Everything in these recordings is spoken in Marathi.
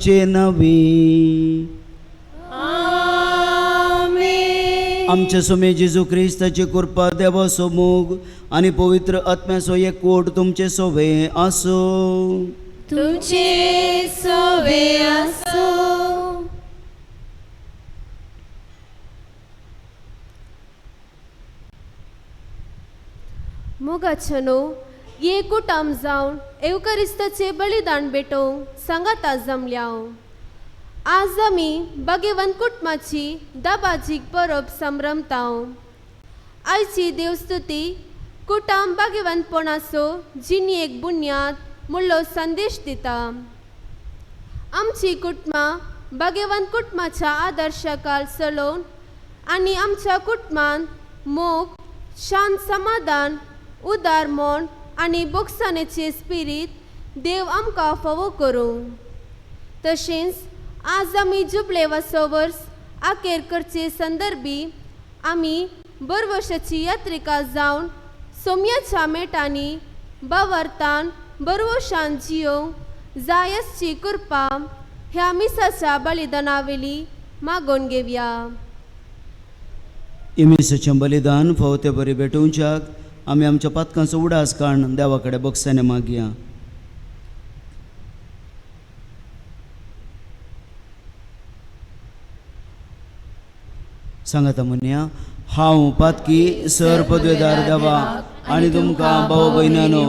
चे नवी आमेन. आमचे सोमे जेजू ख्रिस्ताची कृपा देवा सोमोग आणि पवित्र आत्म्याचो एकवट तुमचे सोवे आसो. तुमचे सोवे असो. मोगाचनो एकूटाम जावन एवकरिस्ताचे बलिदान भेटोवंक सांगाता जमल्याव. आज आमी भगवंत कुटुंबाची दाबाजीक परब संभ्रमताव. आयची देवस्तुती कुटुंब भगवंतपणाचो जिणेक बुन्याद म्हणलो संदेश दिता. आमची कुटुंबां भगवंत कुटुंबाच्या आदर्शाखाल चलोवन आनी आमच्या कुटुंबांत मोग, शांत, समाधान, उदार मन आनी बोगसाणेचे स्पिरीट देव आमकां फावो करूं. तशेंच आज आमी जुबले वसो वर्स आखेर करचे संदर्भी आमी बरवर्षाची यात्रिका जावन सोम्याच्या मेटांनी बावर्तान बरवशान जियोंक जायसची कृपा ह्या मिसाच्या बलिदानावेली मागोवन घेवया. इमिसाचें बलिदान फावते बरी भेटोवच्याक आमी आमच्या पातकांचो उडास काण देवा कडेन बगसाने मागया. सांगाता म्हणया, हांव पातकी सर पदवेदार देवा आनी तुमकां भाव भयणानो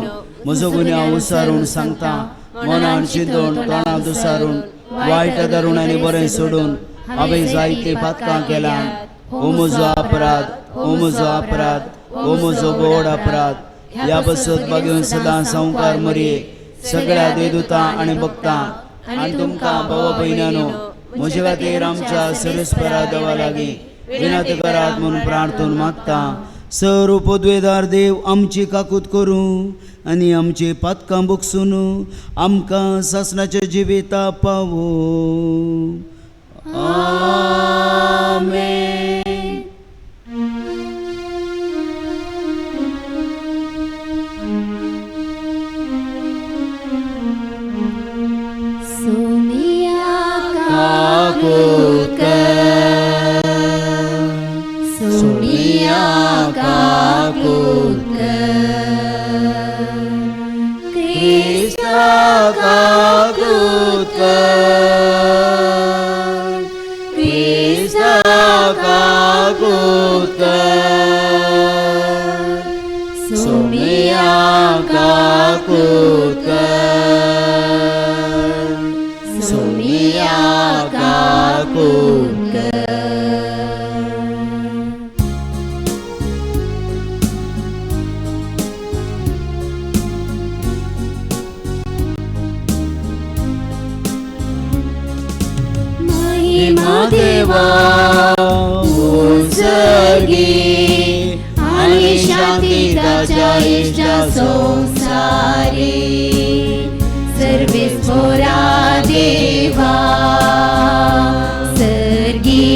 म्हजो गुन्यांव उसारून सांगता. मनान चिंतून तोंडां दुसारून वायट धरून आनी बरें सोडून हांवें जायते पातकां केल्यां. हो म्हजो अपराध, हो म्हजो अपराध, हो म्हजो बोड अपराध. ह्या बसत बागेवन सदां संवकार मरये सगळ्या देदूतां आनी भक्तां आनी तुमकां भाव भयणानो म्हजे खातीर आमच्या सरस्परा देवा लागीं विनंती करात म्हणून प्रार्थून मागता. सर पदवेदार देव आमची काकूत करूं आनी आमची पातकां बगसून आमकां सासणाच्या जिविता पावो. आमेन. सोमिया काकूत कर, सोमिया काकूत कर. ख्रिस्ता काकूत कर, ख्रिस्ता काकूत कर, सोमिया काकूत कर, सोमिया काकूत कर. महिमा देवा उजगी आणि शांती ताच्या इष्टा संसारी. सर्वेस्परा देवा सर्गी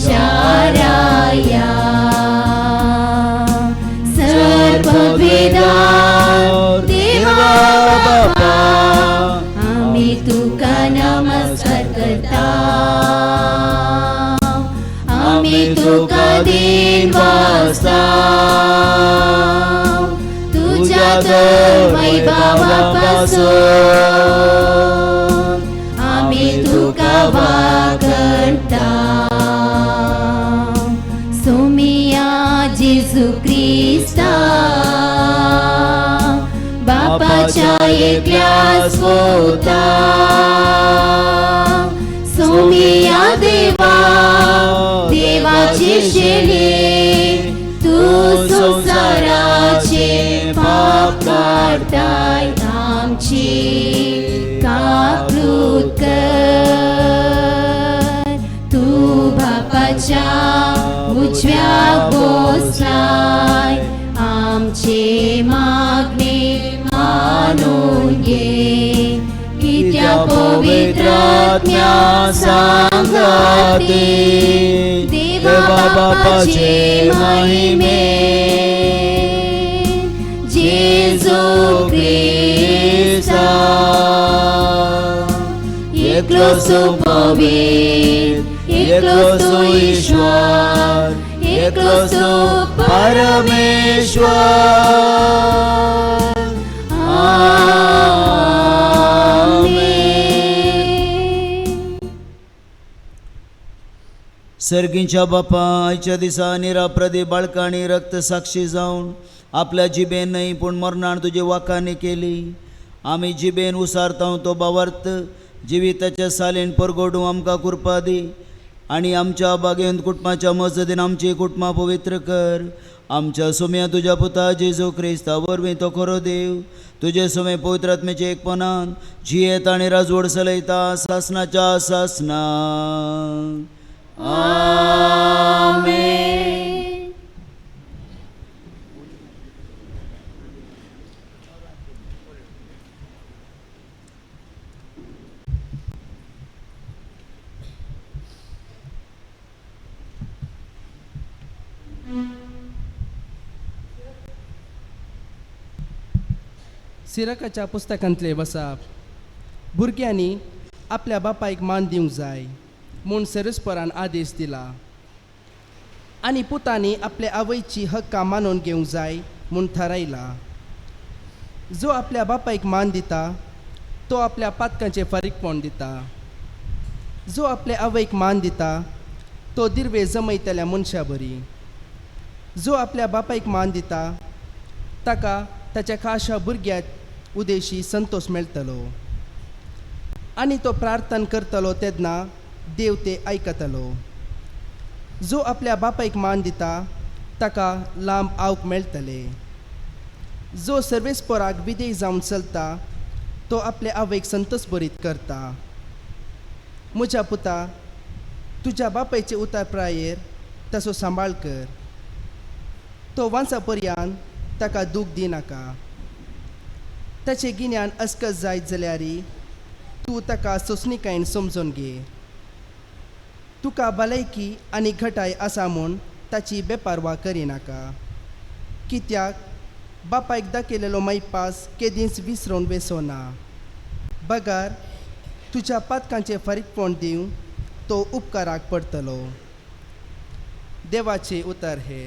चाराया. सर्ववेदार देवा बापा आम्ही तुका नमस्कार करता. आम्ही तुका दिन वाजता. तुझ्या वैभवापासून आम्ही तुका वागणता. सोमिया जेजू ख्रिस्ता बापाच्या एकल्याच होता. सोमिया देवा देवाचे शेले तू संसाराचे पाप काढताय. आमची काकूत कर. तू बापाच्या उजव्या बसलाय. आमचे मागणे मानून घे. त्या पवित्र आत्म्या सांगते देवा बापाचे महिमे. जेजू ख्रिस्ता एकलोच तू पवित्र, एकलोच तू ईश्वर, एकलोच तू परमेश्वर. सर्गींच्या बापा, आयच्या दिसा निराप्रदी बाळका आणि रक्त साक्षी जावन आपल्या जिबेन नाही पूण मरणान तुझे वाकाने केली. आम्ही जिबेन उसारता तो बावर्त जिविताच्या सालेन परगोडू आमकां कृपा दी आणि आमच्या बागेंत कुटुंबाच्या मजतीन आमची कुटुंबा पवित्र कर. आमच्या सुम्या तुझ्या पुता जेजू क्रिस्ता वरवीं तो खरो देव तुझे सुमे पवित्र आत्म्याचे एकपणान जियेत आणि राजवड चलयता सासनाच्या सासना. आमेन. सिरकाच्या पुस्तकांतले वसाप. भुरग्यांनी आपल्या बापायक मान दिवंक जाय म्हूण सेरेस्परान आदेश दिला आनी पुतांनी आपल्या आवयची हक्कां मानून घेवंक जाय म्हूण थारायला. जो आपल्या बापायक मान दिता तो आपल्या पातकांचे फारीकपण दिता. जो आपल्या आवयक मान दिता तो दिर्वे जमयतल्या मनशा बरी. जो आपल्या बापायक मान दिता ताका ताच्या खाशा भुरग्यात उदेशी संतोष मेळटलो आनी तो प्रार्थना करतलो तेन्ना देव ते आयकतलो. जो आपल्या बापायक मान दिता ताका लांब आवक मेळटले. जो सर्वेस्पराक विधेय जावन चलता तो आपल्या आवयक संतोष बरीत करता. म्हज्या पुता, तुज्या बापायचे उतार प्रायेर तसो सांबाळ कर. तो वांसा पर्यान ताका दूख दिनाका. ताचे गिन्यान अस्कस जायत जाल्यारी तूं ताका सोंसणीकायेन समजून घे. तुका भलायकी आनी घटाय आसा म्हूण ताची बेपारवा करिनाका. कित्याक बापायक दाखयलेलो मैपास केदींच विसरून वेसोना. बगार तुज्या पातकांचे फारीकपण दिवंक तो उपकाराक पडटलो. देवाचे उतर हे.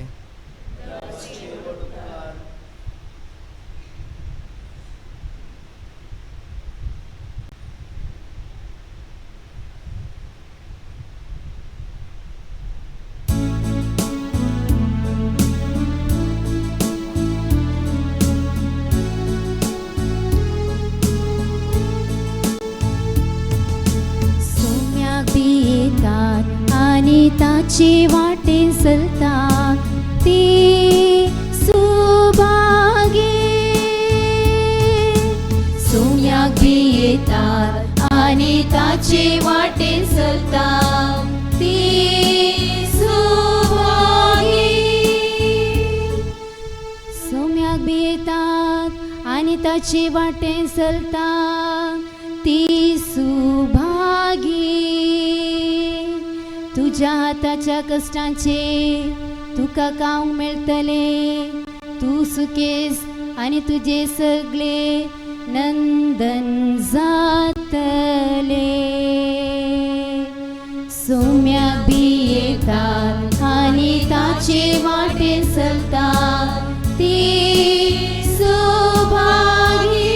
आणि ताचे वाटेन चलतात ते सुभागे. सोम्याक बी येतात आणि ताचे वाटेन चलतात ते सुभागे. सोम्याक बी येतात आणि ताचे वाटेन चलतात ते सुभागे. तुझ्या हाताच्या कष्टांचे तुका खावंक मेळटले. तू सुकेस आणि तुझे सगळे नंदन जातले. सोम्या बी येतात आणि ताचे वाटेन चलतात ते सुभागी.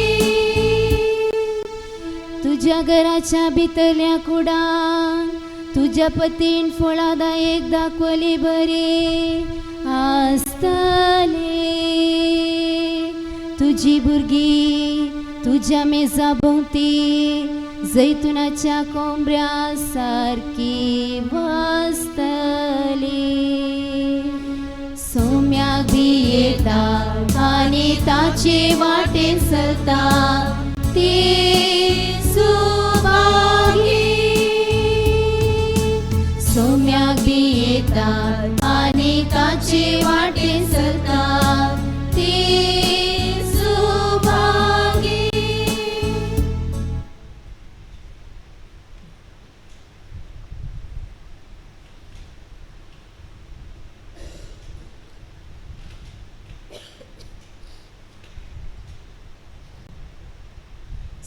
तुझ्या घराच्या भितरल्या कुडान तुझ्या पतीन फळादायक दाखवली बरे आसतले. तुझी भुरगी तुझ्या मेजा भोवती जैतुनाच्या कोंबऱ्या सारखी बसतली. सोम्याक बी येतात आणि ताचे वाटेन चलतात ते सुभागी. सोम्याक बी येतात आणि ताचे वाटेन चलतात ते सुभागी.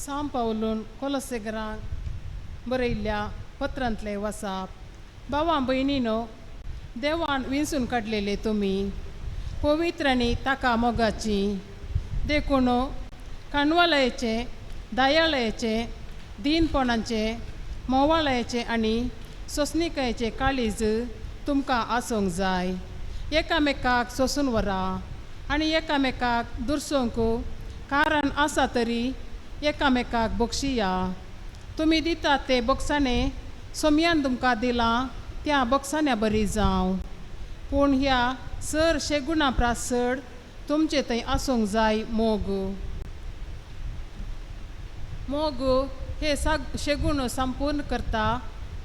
São Paulo, Colossegrán, बरयल्ल्या पत्रांतले वसाप. भावां भयणीनो, देवान विंचून काडलेले तुमी पवित्र आनी ताका मोगाची देखून काणवालयाचे, दयाळयाचे, दीनपणाचे, मोवाळयाचे आनी सोंसणिकायेचे काळीज तुमकां आसूंक जाय. एकामेकाक सोंसून व्हरा आनी एकामेकाक दुरसोंक कारण आसा तरी एकामेकाक बक्षिया. तुमी दितात ते बक्षाने सोम्यान तुमकां दिलां त्या बक्षान्या बरी जावं. पूण ह्या सर शेगुणा प्रासड तुमचे थंय आसूंक जाय. मोग हे शेगूण संपूर्ण करता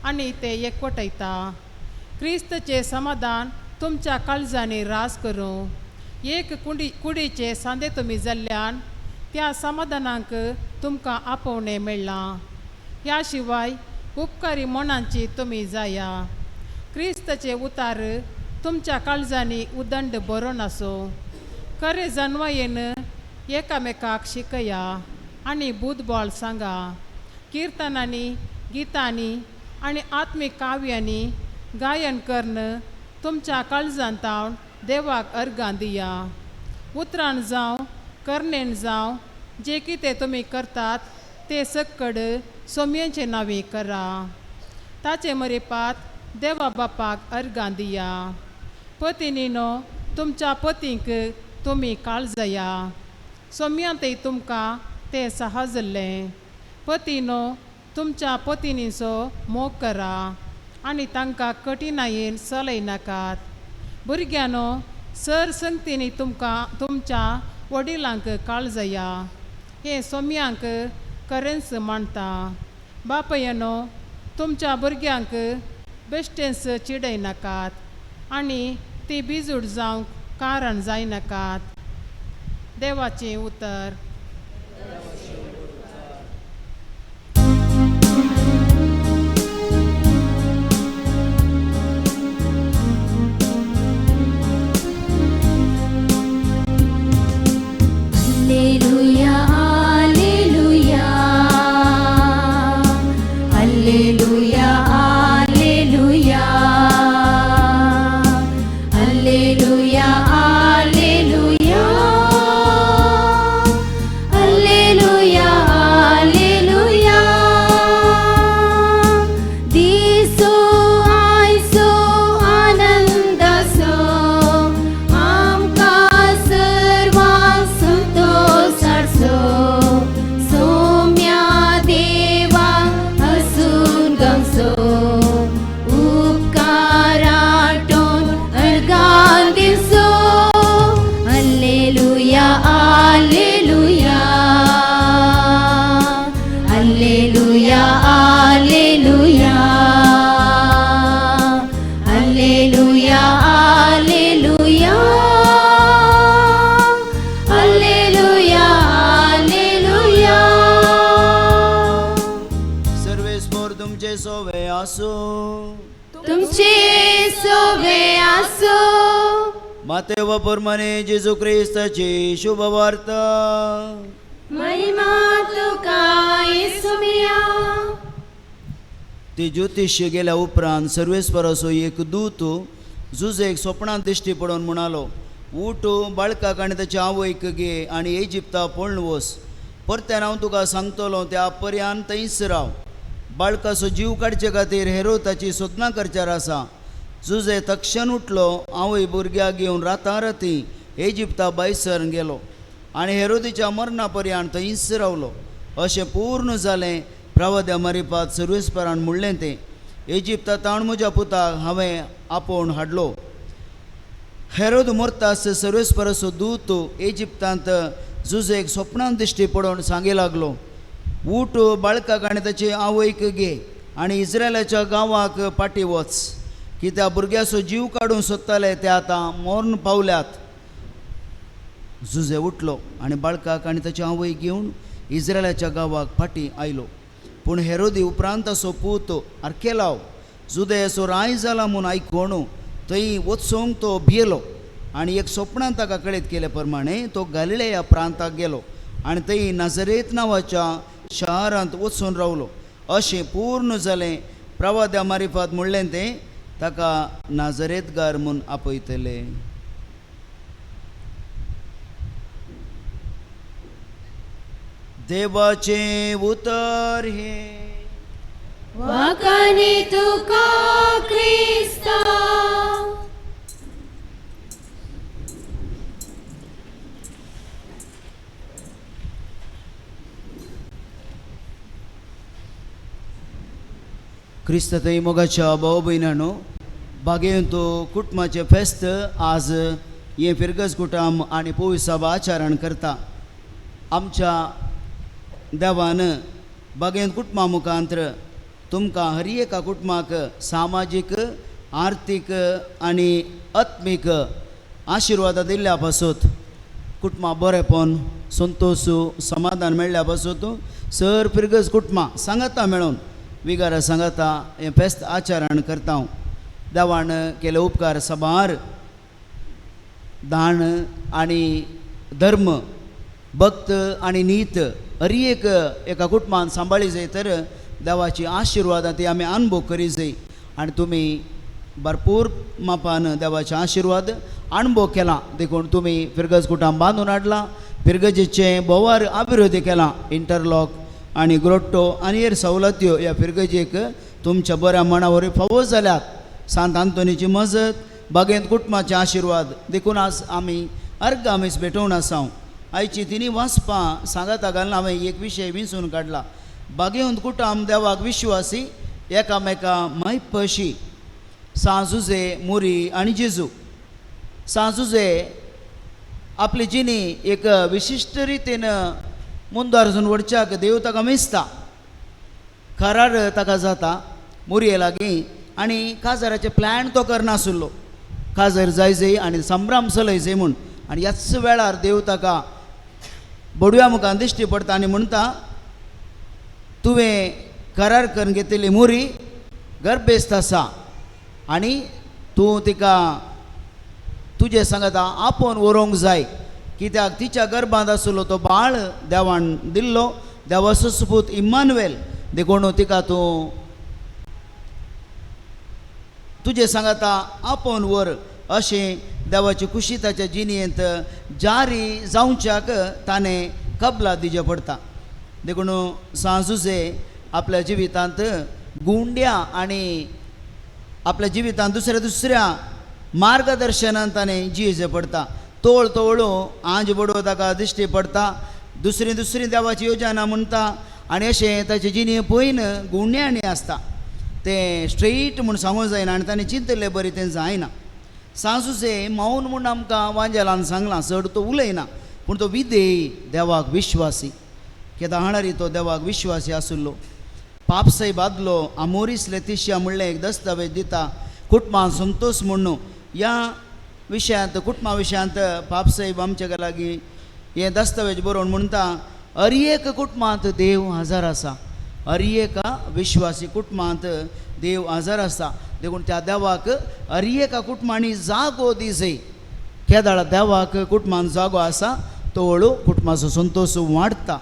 आनी ते एकवटयता. क्रिस्तचे समाधान तुमच्या काळजांनी रास करूं. एक कुडीचे सांदे तुमी जाल्ल्यान त्या समाधानाक तुमकां आपोवणें मेळ्ळां. ह्या शिवाय उपकारी मनांची तुमी जाया. क्रिस्तचे उतार तुमच्या काळजांनी उदंड बरोवन आसो. खरे जन्मयेन एकामेकाक शिकया आनी बुधबळ सांगा. किर्तनांनी, गितांनी आनी आत्मीक काव्यांनी गायन करून तुमच्या काळजांतावन देवाक अर्गां दिया. उतरान जावं कर्णेन जावं जे कितें तुमी करतात ते सक्कड सोम्यांचे नांवी करा. ताचे मरेपात देवा बापाक अर्गां दिया. पत्नीनो, तुमच्या पतींक तुमी काळजया. सोम्यांतय तुमकां ते सहजल्लें. पतीनो, तुमच्या पत्नीचो मोग करा आनी तांकां कठिनायेन चलय नाकात. भुरग्यानो, सर संगतींनी तुमच्या वडिलांक काळजया. हे सोम्यांक खरेंच मानता. बापयनो, तुमच्या भुरग्यांक बेश्टेंच चिडय नाकात आनी ती बिजूड जावंक कारण जाय नाकात. देवाचें उतर. Alleluia, alleluia, alleluia, alleluia, alleluia, alleluia, alleluia, alleluia. दिसो आयसो आनंदाचो आमकां सर्वांक संतोशाचो. सोम्या देवाक हसून गमसो उपकारांतून अर्गां दिसो. Alleluia, alleluia, alleluia, alleluia, alleluia, alleluia, alleluia, alleluia. सर्वेस्वर तुमचे सोवे आसो. तुमचे सोवे आसो. मातेव प्रमाणे जेजू ख्रिस्ताची शुभ वार्ता. महिमा तुका येसुमिया. ते ज्योतिष्य गेल्या उपरांत सर्वेस्पराचो एक दूत जुजेक स्वप्नांत दिश्टी पडोवन म्हणालो, उठ, बाळकाक आनी ताच्या आवयक घे आनी इजिप्ता पळून वच. परत्यान हांव तुका सांगतलो त्या पर्यंत थंयच राव. बाळकाचो जीव काडचे खातीर हेरोदाची सोदना करच्यार आसा. जुजे तक्षण उठलो, आवय भुरग्याक घेवन राताराती इजिप्ता बायसर गेलो आनी हेरोदीच्या मरणा पर्यंत थंयच रावलो. अशें पूर्ण जालें प्रवाद्या मरिपात सर्वेस्परान म्हणलें तें. इजिप्तांत म्हज्या पुताक हांवें आपोवन हाडलो. हेरोद मरतास सर्वेस्पराचो दूत इजिप्तांत जुजेक स्वप्नांत दिश्टी पडोवन सांगे लागलो, उठ, बाळकाक आनी ताचे आवयक घे आनी इस्रायलाच्या गांवाक पाटी वच. कित्याक भुरग्याचो जीव काडून सोदताले ते आतां मरण पावल्यात. जुजे उठलो आनी बाळकाक आनी ताची आवय घेवन इस्रायलाच्या गांवाक फाटीं आयलो. पूण हेरोदी उपरांत ताचो पूत आर्केलाव जुदयाचो राय जाला म्हूण आयकून थंय वचूंक तो भियेलो आनी एक स्वप्नांत ताका कळीत केले प्रमाणे तो गलिलेया प्रांताक गेलो आनी थंय नाजरेत नांवाच्या शारांत वचून रावलो. अशें पूर्ण जालें प्रवाद्या मारिफात म्हणलें तें ताका नाजरेतगार म्हूण आपयतले. देवाचे उतर हे वाकानी तुका क्रिस्ता. क्रिस्त थंय मोगाच्या भाव भयणांनो, बागेंतो कुटुंबाचें फेस्त आज हे फिरगज कुटुंब आनी पवित्र सभा आचरण करता. आमच्या देवान बागेंत कुटुंबा मुखांतर तुमकां हर एका कुटुंबाक सामाजीक, आर्थीक आनी आत्मीक आशिर्वाद दिल्ल्या पासून कुटुंबा बरेपण, संतोष, समाधान मेळ्ळ्या पासून सर फिरगज कुटुंबां सांगाता मेळोन विगारा सांगाता हें फेस्त आचरण करता. देवान केले उपकार सभार दान आनी धर्म, भक्त आनी नीत हर एक एका कुटुंबान सांबाळी जाय तर देवाची आशिर्वादां ती आमी अनुभव करी जाय. आनी तुमी भरपूर मापान देवाचे आशिर्वाद अनुभव केला. देखून तुमी फिरगज कुटुंब बांदून हाडला, फिरगजेचे बोवार अभिवृद्धी केला. इंटरलॉक आनी ग्रोट्टो आनी हेर सवलत्यो ह्या फिरगजेक तुमच्या बऱ्या मना वरवीं फावो जाल्यात. सांत आंतोनीची मजत, बागेंत कुटुंबाचे आशिर्वाद देखून आज आमी अर्ग आमीस भेटोवन आसा. आयची तिनी वाचपां सांगाता घालून हांवें एक विशय विंचून काडला. बागेंत कुटुंब देवाक विश्वासी, एकामेका मैपशी. सांजुजे, मुरी आनी जेजू. सांजुजे आपली जिणी एक विशिश्ट रितीन मुंदारजून वडच्याक देव ताका मेजता, करार ताका जाता मुरये लागीं. आनी काजाराचे प्लॅन तो करनासलो, काजर जाय जाय आनी संभ्रम चलय जाय म्हूण. आनी ह्याच वेळार देव ताका बडव्या मुखार दिश्टी पडटा आनी म्हणटा, तुवें करार करून घेतिल्ली मुरी गर्भेस्त आसा आनी तूं तिका तुजे सांगता आपोवन व्हरूंक जाय, कित्याक तिच्या गर्भांत आसलो तो बाळ देवान दिल्लो, देवाचो सुपूत इम्मानुएल. देखून तिका तूं तुजे सांगता आपोवन व्हर अशें देवाची खुशी ताच्या जिणेंत जारी जावच्याक ताणें कबलात दिवचें पडटा. देखून सांजुजे आपल्या जिवितांत गुंड्या आनी आपल्या जिवितांत दुसऱ्या मार्गदर्शनान ताणें जियेचें पडटा. तोळ तोळू आंज बडो ताका दिश्टी पडटा, दुसरी देवाची योजना म्हणटा आनी अशें ताचे जिणे पयन गुंड्यांनी आसता. तें स्ट्रेट म्हूण सांगूंक जायना आनी ताणें चिंतलें बरें तें जायना. सांजुजे मौन म्हूण आमकां वांजेलान सांगलां, चड तो उलयना पूण तो विधेय, देवाक विश्वासी. कित्याक हाणारी तो देवाक विश्वासी आसलो. पापसय बादलो आमोरीस लेतिशिया म्हणलें एक दस्तावेज दिता कुटुंबां संतोष म्हणून. ह्या विशयांत कुटुंबा विशयांत पापसाहेब आमच्या लागीं हें दस्तावेज बरोवन म्हणटा, हर एक कुटुंबांत देव हजर आसा, हर एका विश्वासी कुटुंबांत देव हजर आसा. देखून त्या देवाक हर एका कुटुंबांनी जागो दी जाय. केदाळ देवाक कुटुंबांत जागो आसा तो हळू कुटुंबाचो संतोष वाडटा.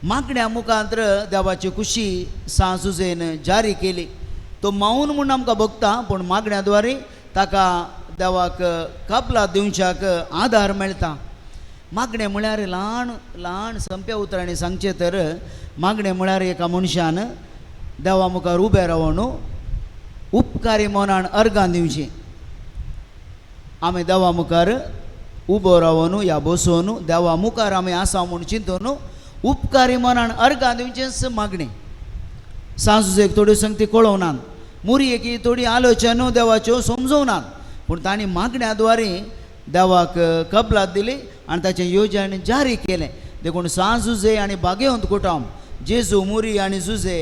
मागण्या मुखांतर देवाची खुशी सांजुजेन जारी केली. तो मौन म्हूण आमकां भोगता पूण मागण्या द्वारे ताका देवाक कबलात दिवच्याक आधार मेळटा. मागणें म्हळ्यार ल्हान ल्हान संप्या उतरांनी सांगचें तर मागणें म्हळ्यार एका मनशान देवा मुखार उबें रावून उपकारी मनान अर्गां दिवचीं. आमी देवा मुखार उबो रावून या बसून देवा मुखार आमी आसा म्हूण चिंतून उपकारी मनान अर्गां दिवचेंच मागणें. सांजुजेक थोड्यो संगती कळोवनात, मुरयेक थोडी आलोचना देवाच्यो समजोवनात, पूण तांणी मागण्या द्वारे देवाक कबलात दिली आनी ताचें येवजण जारी केलें. देखून सांजुजे आनी बागेवंत कुटुंब जेजू, मुरी आनी जुजे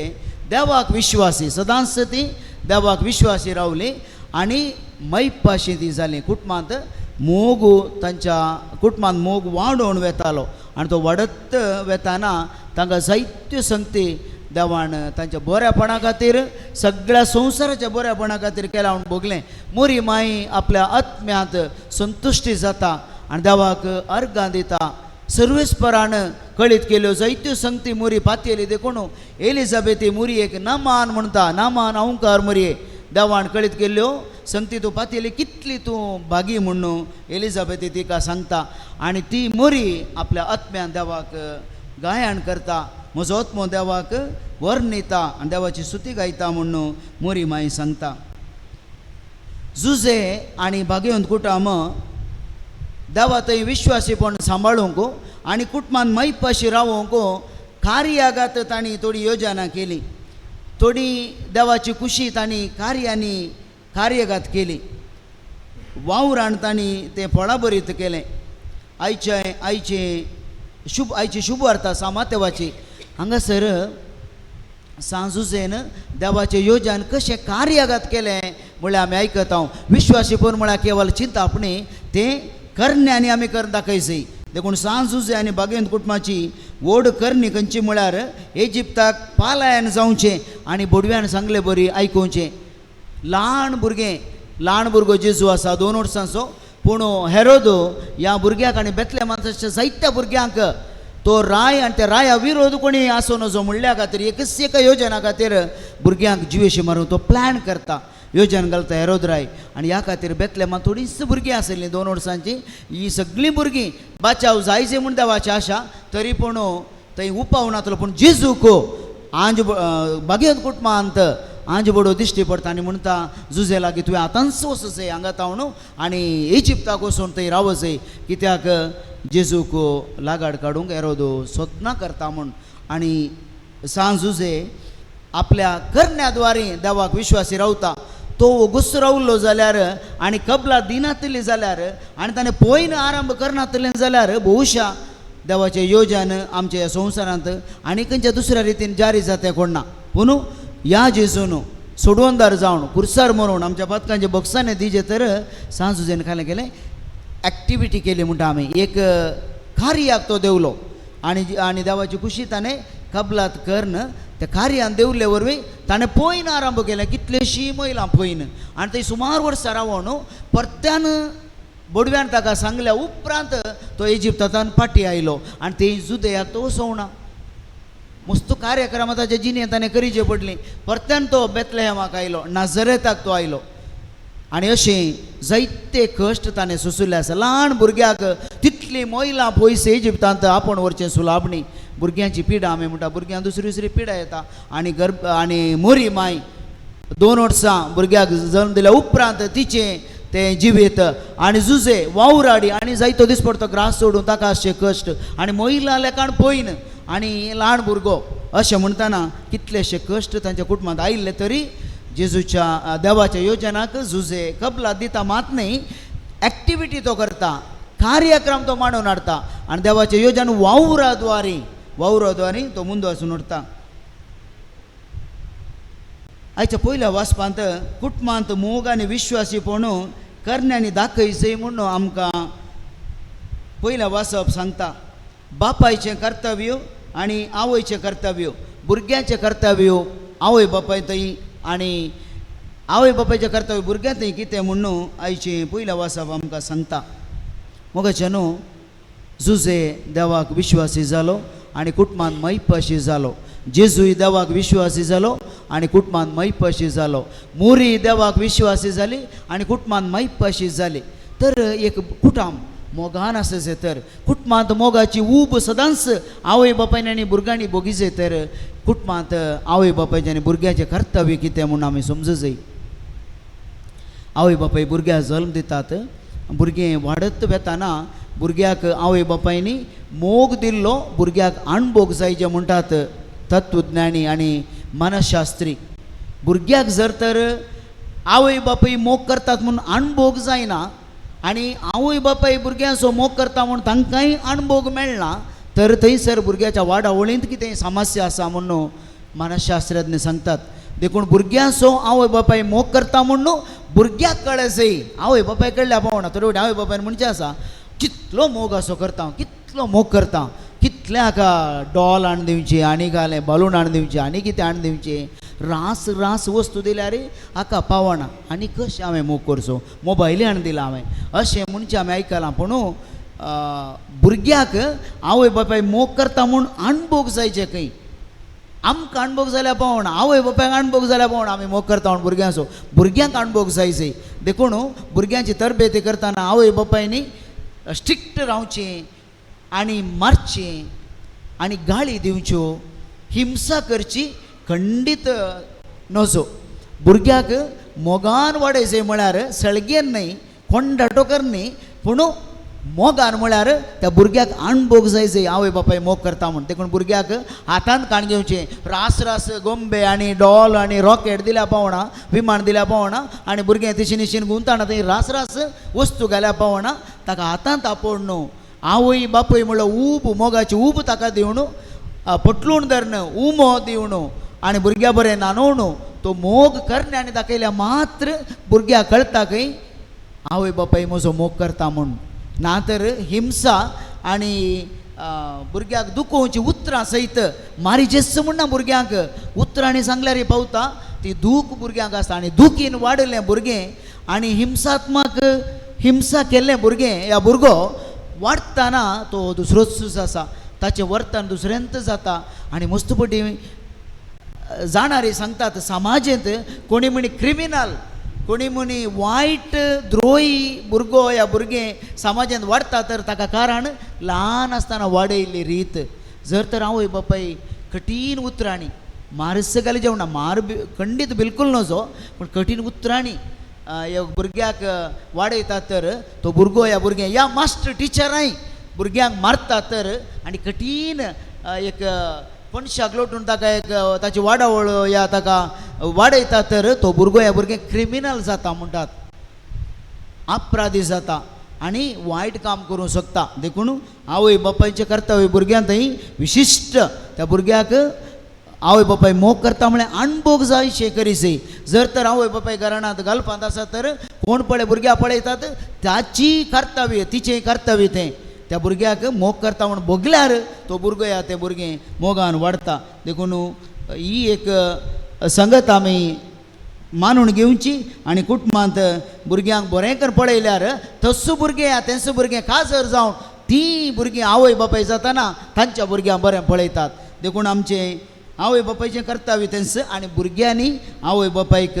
देवाक विश्वासी, सदांच ती देवाक विश्वासी रावली आनी मैपाशी ती जाली. कुटुंबांत मोग तांच्या कुटुंबांत मोग वाडोवन वेतालो आनी तो वाडत वेताना तांकां जायत्यो संगती देवान तांच्या बऱ्यापणा खातीर, सगळ्या संवसाराच्या बऱ्यापणा खातीर केला म्हूण भोगलें. मुरी माई आपल्या आत्म्यांत संतुश्टी जाता आनी देवाक अर्गां दिता. सर्वेस्परान कळीत केल्यो जायत्यो संगती मुरी पातयेली देखून एलिझाबेथी मुरी एक नामान म्हणटा नामान अहंकार मुरये देवान कळीत केल्ल्यो संगती तूं पातयेली कितली तूं भागी म्हणून एलिझाबेथी तिका सांगता आनी ती मुरी आपल्या आत्म्यान देवाक गायन करता म्हजो आत्मो देवाक वर्णिता आनी देवाची स्तुती गायता म्हणून मुरी माई सांगता. जुजे आनी भाग्यवंत कुटुंब देवा थंय विश्वासीपण सांबाळूंक आनी कुटुंबान मैपाशी रावूंक कार्यागात तांणी थोडी योजना केली. थोडी देवाची कुशी तांणी कार्यगात केली. वावरान तांणी तें फळाभरीत केलें. आयची शुभ वार्ता सामातेवाची हांगासर सांजुजेन देवाचे योजन कशें कार्यागात केलें म्हळ्यार आमी आयकता. विश्वासीपण म्हळ्यार केवळ चिंता आपणे तें करण्यांनी आमी करून दाखयचें. देखून सांजुजे आनी भाग्यवंत कुटुंबाची व्हड करणी खंयची म्हळ्यार इजिप्ताक पालायन जावचें आनी बोडव्यान सांगलें बरी आयकुचें. ल्हान भुरगो जेजू आसा 2 वर्सांचो पूण हेरोदो ह्या भुरग्याक आनी बेतलेहमांतच्या जायत्या भुरग्यांक तो राय आनी त्या राया विरोध कोणी आसूं नजो म्हणल्या खातीर एक योजना खातीर भुरग्यांक जिवेशी मारूंक तो प्लॅन करता. योजना घालता हेरोद राय आनी ह्या खातीर बेतलेहमांत थोडीच भुरगीं आसलीं 2 वर्सांची. ही सगळीं भुरगीं बाचाव जायचे म्हूण देवाची आशा तरी पूण थंय उपाव नातलो. पूण जेजूक भाग्यवंत कुटुंबांत आंज बडो दिश्टी पडटा आनी म्हणटा जुजे लागीं तुवें आतांच वचचें हांगा तावन आनी इजिप्ताक वचून थंय रावचें कित्याक जेजूक लागाड काडूंक हेरोदो सत्ना करता म्हूण. आनी सांजुजे आपल्या करण्याद्वारे देवाक विश्वासी रावता. तो घुस्सो रावल्लो जाल्यार आनी कबलां दिनातली जाल्यार आनी ताणें पयन आरंभ करनातलें जाल्यार भोवशा देवाचें योजन आमच्या ह्या संवसारांत आनी खंयच्या दुसऱ्या रितीन जारी जाता कोण ना. पूण ह्या जेजून सोडवंदार जावन कुर्सार मरून आमच्या पातकांचे बॉक्सांनी दिजे तर सांजुजेन खालें केलें एक्टिविटी केली म्हणटा आमी. एक कार्याक तो देवलो आनी देवाची खुशी ताणें कबलात कर्ण त्या कार्यान देवले वरवीं ताणें पयन आरंभ केलें. कितलेशीं महिलां पयन आनी थंय सुमार वर्सां रावून परत्यान बोडव्यान ताका सांगल्या उपरांत तो इजिप्तांत फाटी आयलो आनी थंय जुदेयाक तो वसोवना. मस्त कार्यक्रम ताच्या जिणेंत ताणें करीचे पडलीं. परत्यान तो बेतलेहमाक आयलो नाझरेताक तो आयलो आनी अशें जायते कश्ट ताणें सोंसले आसा. ल्हान भुरग्याक तितली महिला पयस इजिप्तांत आपूण व्हरचें सुलाभ न्ही. भुरग्यांची पिडा आमी म्हणटा भुरग्यांक दुसरी पिडा येता आनी मोरी माय 2 वर्सां भुरग्याक जल्म दिल्या उपरांत तिचें तें जिवीत आनी जुजे वावराडी आनी जायतो दीस पडतो ग्रास सोडून ताका अशें कश्ट आनी महिला लेखाण पयन आनी ल्हान भुरगो अशें म्हणटना कितलेशे कश्ट तांच्या कुटुंबांत आयिल्ले तरी जेजूच्या देवाच्या योजनाक जुजे कबलात दिता. मात न्ही एक्टिविटी तो करता कार्यक्रम तो मांडून हाडटा आनी देवाचे योजन वावराद्वारे तो मुंदो वचून उरता. आयच्या पयल्या वाचपांत कुटुंबांत मोग आनी विश्वासीपण करण्यांनी दाखयचें म्हणून आमकां पयल्या वाचप सांगता. बापायचें कर्तव्य आनी आवयचें कर्तव्य. भुरग्याचें कर्तव्य आवय बापाय थंय आनी आवय बापायचें कर्तव्य भुरग्यां थंय कितें म्हणून आयचें पयल्या वाचप आमकां सांगता. मोगाचे न्हू जुजे देवाक विश्वासी जालो आनी कुटुंबांत मैपाशी जालो. जेजूय देवाक विश्वासी जालो आनी कुटुंबांत मैपाशी जालो. मोरी देवाक विश्वासी जाली आनी कुटुंबांत मैपाशी जाली. तर एक कुटुंब मोगान आसचे तर कुटुंबांत मोगाची ऊब सदांच आवय बापायनी आनी भुरग्यांनी बोगिजे तर कुटुंबांत आवय बापायचें आनी भुरग्याचें कर्तव्य कितें म्हणून आमी समजूं. आवय बापाय भुरग्याक जल्म दितात. भुरगें वाडत वेताना भुरग्याक आवय बापायनी मोग दिल्लो भुरग्याक अणभोग जाय जे म्हणटात तत्वज्ञानी आनी मनशास्त्री. भुरग्याक जर तर आवय बापाय मोग करतात म्हणून अणभोग जायना आनी आवय बापाय भुरग्यांचो मोग करता म्हणून तांकांय अणभोग मेळना तर थंयसर भुरग्याच्या वाडावळींत कितें समस्या आसा म्हणून मनशास्त्रज्ञ सांगतात. देखून भुरग्यांचो आवय बापाय मोग करता म्हणून भुरग्याक कळचें. आवय बापाय कळल्या पावना तर आवय बापायन म्हणचें आसा कितलो मोग असो करता कितलो मोग करता कितल्याक डॉल हाडून दिवची आनी घालें बलून हाडून दिवचें आनी कितें हाडून दिवचें रास वस्तू दिल्यार हाका पावना आनी कशें हांवें मोग करचो मोबायली हाडून दिला हांवें अशें म्हणचें आमी आयकलां. पूण भुरग्याक आवय बापाय मोग करता म्हूण अणभोग जायचे खंय आमकां अणभोग जाल्यार पावना आवय बापायक अणभोग जाल्यार पावना आमी मोग करता म्हूण भुरग्यांक अणभोग जायचे देखून भुरग्यांची तरबेती करतना आवय बापायनी स्ट्रिक्ट रावचें आनी मारचें आनी गाळी दिवच्यो हिंसा करची खंडीत नजो भुरग्याक मोगान वाडयचें म्हळ्यार सळगेन न्हय खोंडाटोकर न्हय पूण मोगान म्हळ्यार त्या भुरग्याक अणभोग जायचे आवय बापाय मोग करता म्हूण देखून भुरग्याक हातांत काण घेवचें रास रास गोंबे आनी डॉल आनी रॉकेट दिल्यार पावना विमान दिल्यार पावना आनी भुरगें तशें निशेन गुंताना थंय रास रास वस्तू घाल्यार पावना ताका हातांत आपोवन न्हू आवय बापय म्हणल्यार ऊब मोगाची ऊब ताका दिवन पटलून धरन उमो दिवन आनी भुरग्या बरें नानोवन तो मोग करणे आनी दाखयल्या मात्र भुरग्याक कळटा खंय आवय बापाय म्हजो मोग करता म्हूण ना तर हिंसा आनी भुरग्याक दुखोवची उतरां सयत मारी जेस्त म्हणना भुरग्यांक उतरांनी सांगल्यार पावता ती दूख भुरग्यांक आसता आनी दुखीन वाडलें भुरगें आनी हिंसात्मक हिंसा केल्लें भुरगें या भुरगो वाडटाना तो दुसरोच आसा ताचें वर्तन दुसऱ्यांत जाता आनी मस्तपटी जाणारी सांगतात समाजांत कोणी म्हणी क्रिमिनल कोणी म्हणी वायट द्रोही भुरगो या भुरगें समाजांत वाडटा तर ताका कारण ल्हान आसतना वाडयल्ली रीत जर तर आवय बापाय कठीण उतरांनी मारस घाले जेवणा मार खंडीत बिलकूल नजो पूण कठीण उतरांनी ह्या भुरग्याक वाडयता तर तो भुरगो या भुरगें या मास्टर टिचराय भुरग्यांक मारता तर आनी कठीण एक मनशाक लोटून ताका एक ताची वाडावळ या ताका वाडयता तर तो भुरगो ह्या भुरगें क्रिमिनल जाता म्हणटात अपराधी जाता आनी वायट काम करूं शकता देखून आवय बापायचें कर्तव्य भुरग्यांक थंय विशिश्ट त्या भुरग्याक आवय बापाय मोग करता म्हळ्यार अणभोग जायचे करीसे जर तर आवय बापाय घराण्यांत घालपांत आसा तर कोण पळय भुरग्याक पळयतात ताची कर्तव्य तिचें कर्तव्य तें त्या भुरग्याक मोग करता म्हूण भोगल्यार तो भुरगो या तें भुरगें मोगान वाडटा देखून ही एक संगत आमी मानून घेवची आनी कुटुंबांत भुरग्यांक बरें कर पळयल्यार तस्सो भुरगें या तेंचो भुरगें खासर जावन ती भुरगीं आवय बापाय जाताना तांच्या भुरग्यांक बरें पळयतात देखून आमचें आवय बापायचें कर्तव्य तेंच आनी भुरग्यांनी आवय बापायक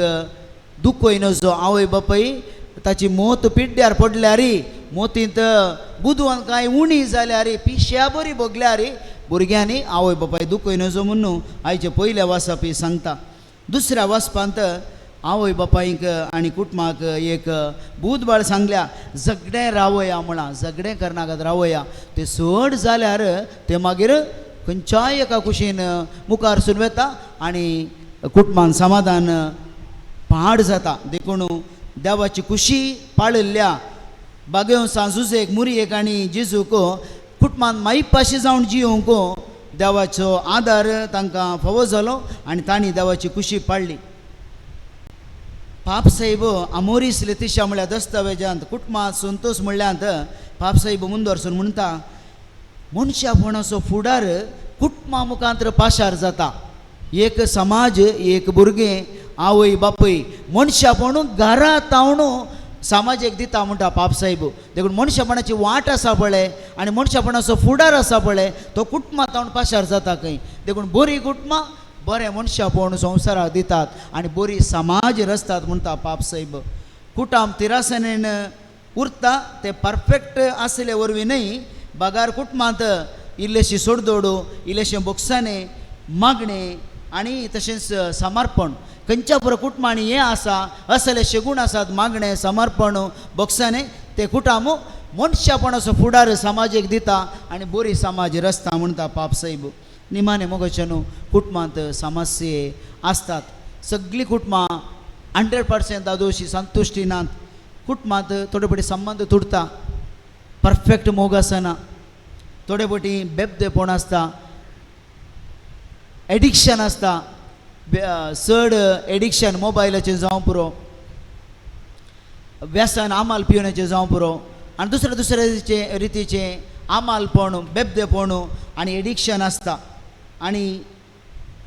दुखोय नजो आवय बापाय ताची मोत पिड्ड्यार पडल्यार मोतींत बुदवान कांय उणी जाल्यार पिश्या बरी भोगल्यार भुरग्यांनी आवय बापाय दुखोय नजो म्हणून आयचे पयल्या वाचपी सांगता दुसऱ्या वाचपांत आवय बापायक आनी कुटुंबाक एक बुधबाळ सांगल्या झगडें रावया म्हणा झगडें करनाकात रावया ते चड जाल्यार ते मागीर खंयच्याय एका कुशीन मुखार सुरू येता आनी कुटुंबान समाधान पाड जाता देखून देवाची खुशी पाळिल्ल्या बागेव सांजुजेक मुरयेक आनी जेजूक कुटुंबान माईपाशी जावन जियोंक देवाचो आदार तांकां फावो जालो आनी तांणी देवाची खुशी पाळ्ळी पापसाहेब आमोरीस लेतिशा म्हळ्यार दस्तावेजांत कुटुंबांत संतोश म्हणल्यांत पापसाहेब मुंदरसून म्हणटा मनशापणाचो फुडार कुटुंबा मुखांतर पाशार जाता एक समाज एक भुरगें आवय बापय मनशापण घरा तावण समाजाक दिता म्हणटा पापसाहेब देखून मनशापणाची वाट आसा पळय आनी मनशापणाचो फुडार आसा पळय तो कुटुंबा तावण पाशार जाता खंय देखून बरी कुटुंबां बरें मनशापण संवसाराक दितात आनी बरी समाज रचतात म्हणटा पापसाहेब कुटाम तिरासनेन उरता ते परफेक्ट आसले वरवीं न्हय बागार कुटुंबांत इल्लेशी सोडदोडो इल्लेशें बोक्साने मागणे आनी तशेंच समर्पण खंयच्या पुरो कुटुंबांनी हें आसा असले शेगूण आसात मागणे समर्पण बोक्साने ते कुटाम मनशापणाचो फुडार समाजाक दिता आनी बरी समाज रचता म्हणटा पापसाहेब निमाणे मोगोचे न्हू कुटुंबांत समस्ये आसतात सगळीं कुटुंबां 100% दादोशी संतुश्टी नात कुटुंबांत थोडे फावटी संबंद तुटता परफेक्ट मोग आसना थोडे फावटी बेबदेपण आसता एडिक्शन आसता चड एडिक्शन मोबायलाचें जावं पुरो व्यसन आमाल पिवण्याचें जावं पुरो आनी दुसऱ्या रितीचें आमालपण बेबदेपण आनी एडिक्शन आसता आनी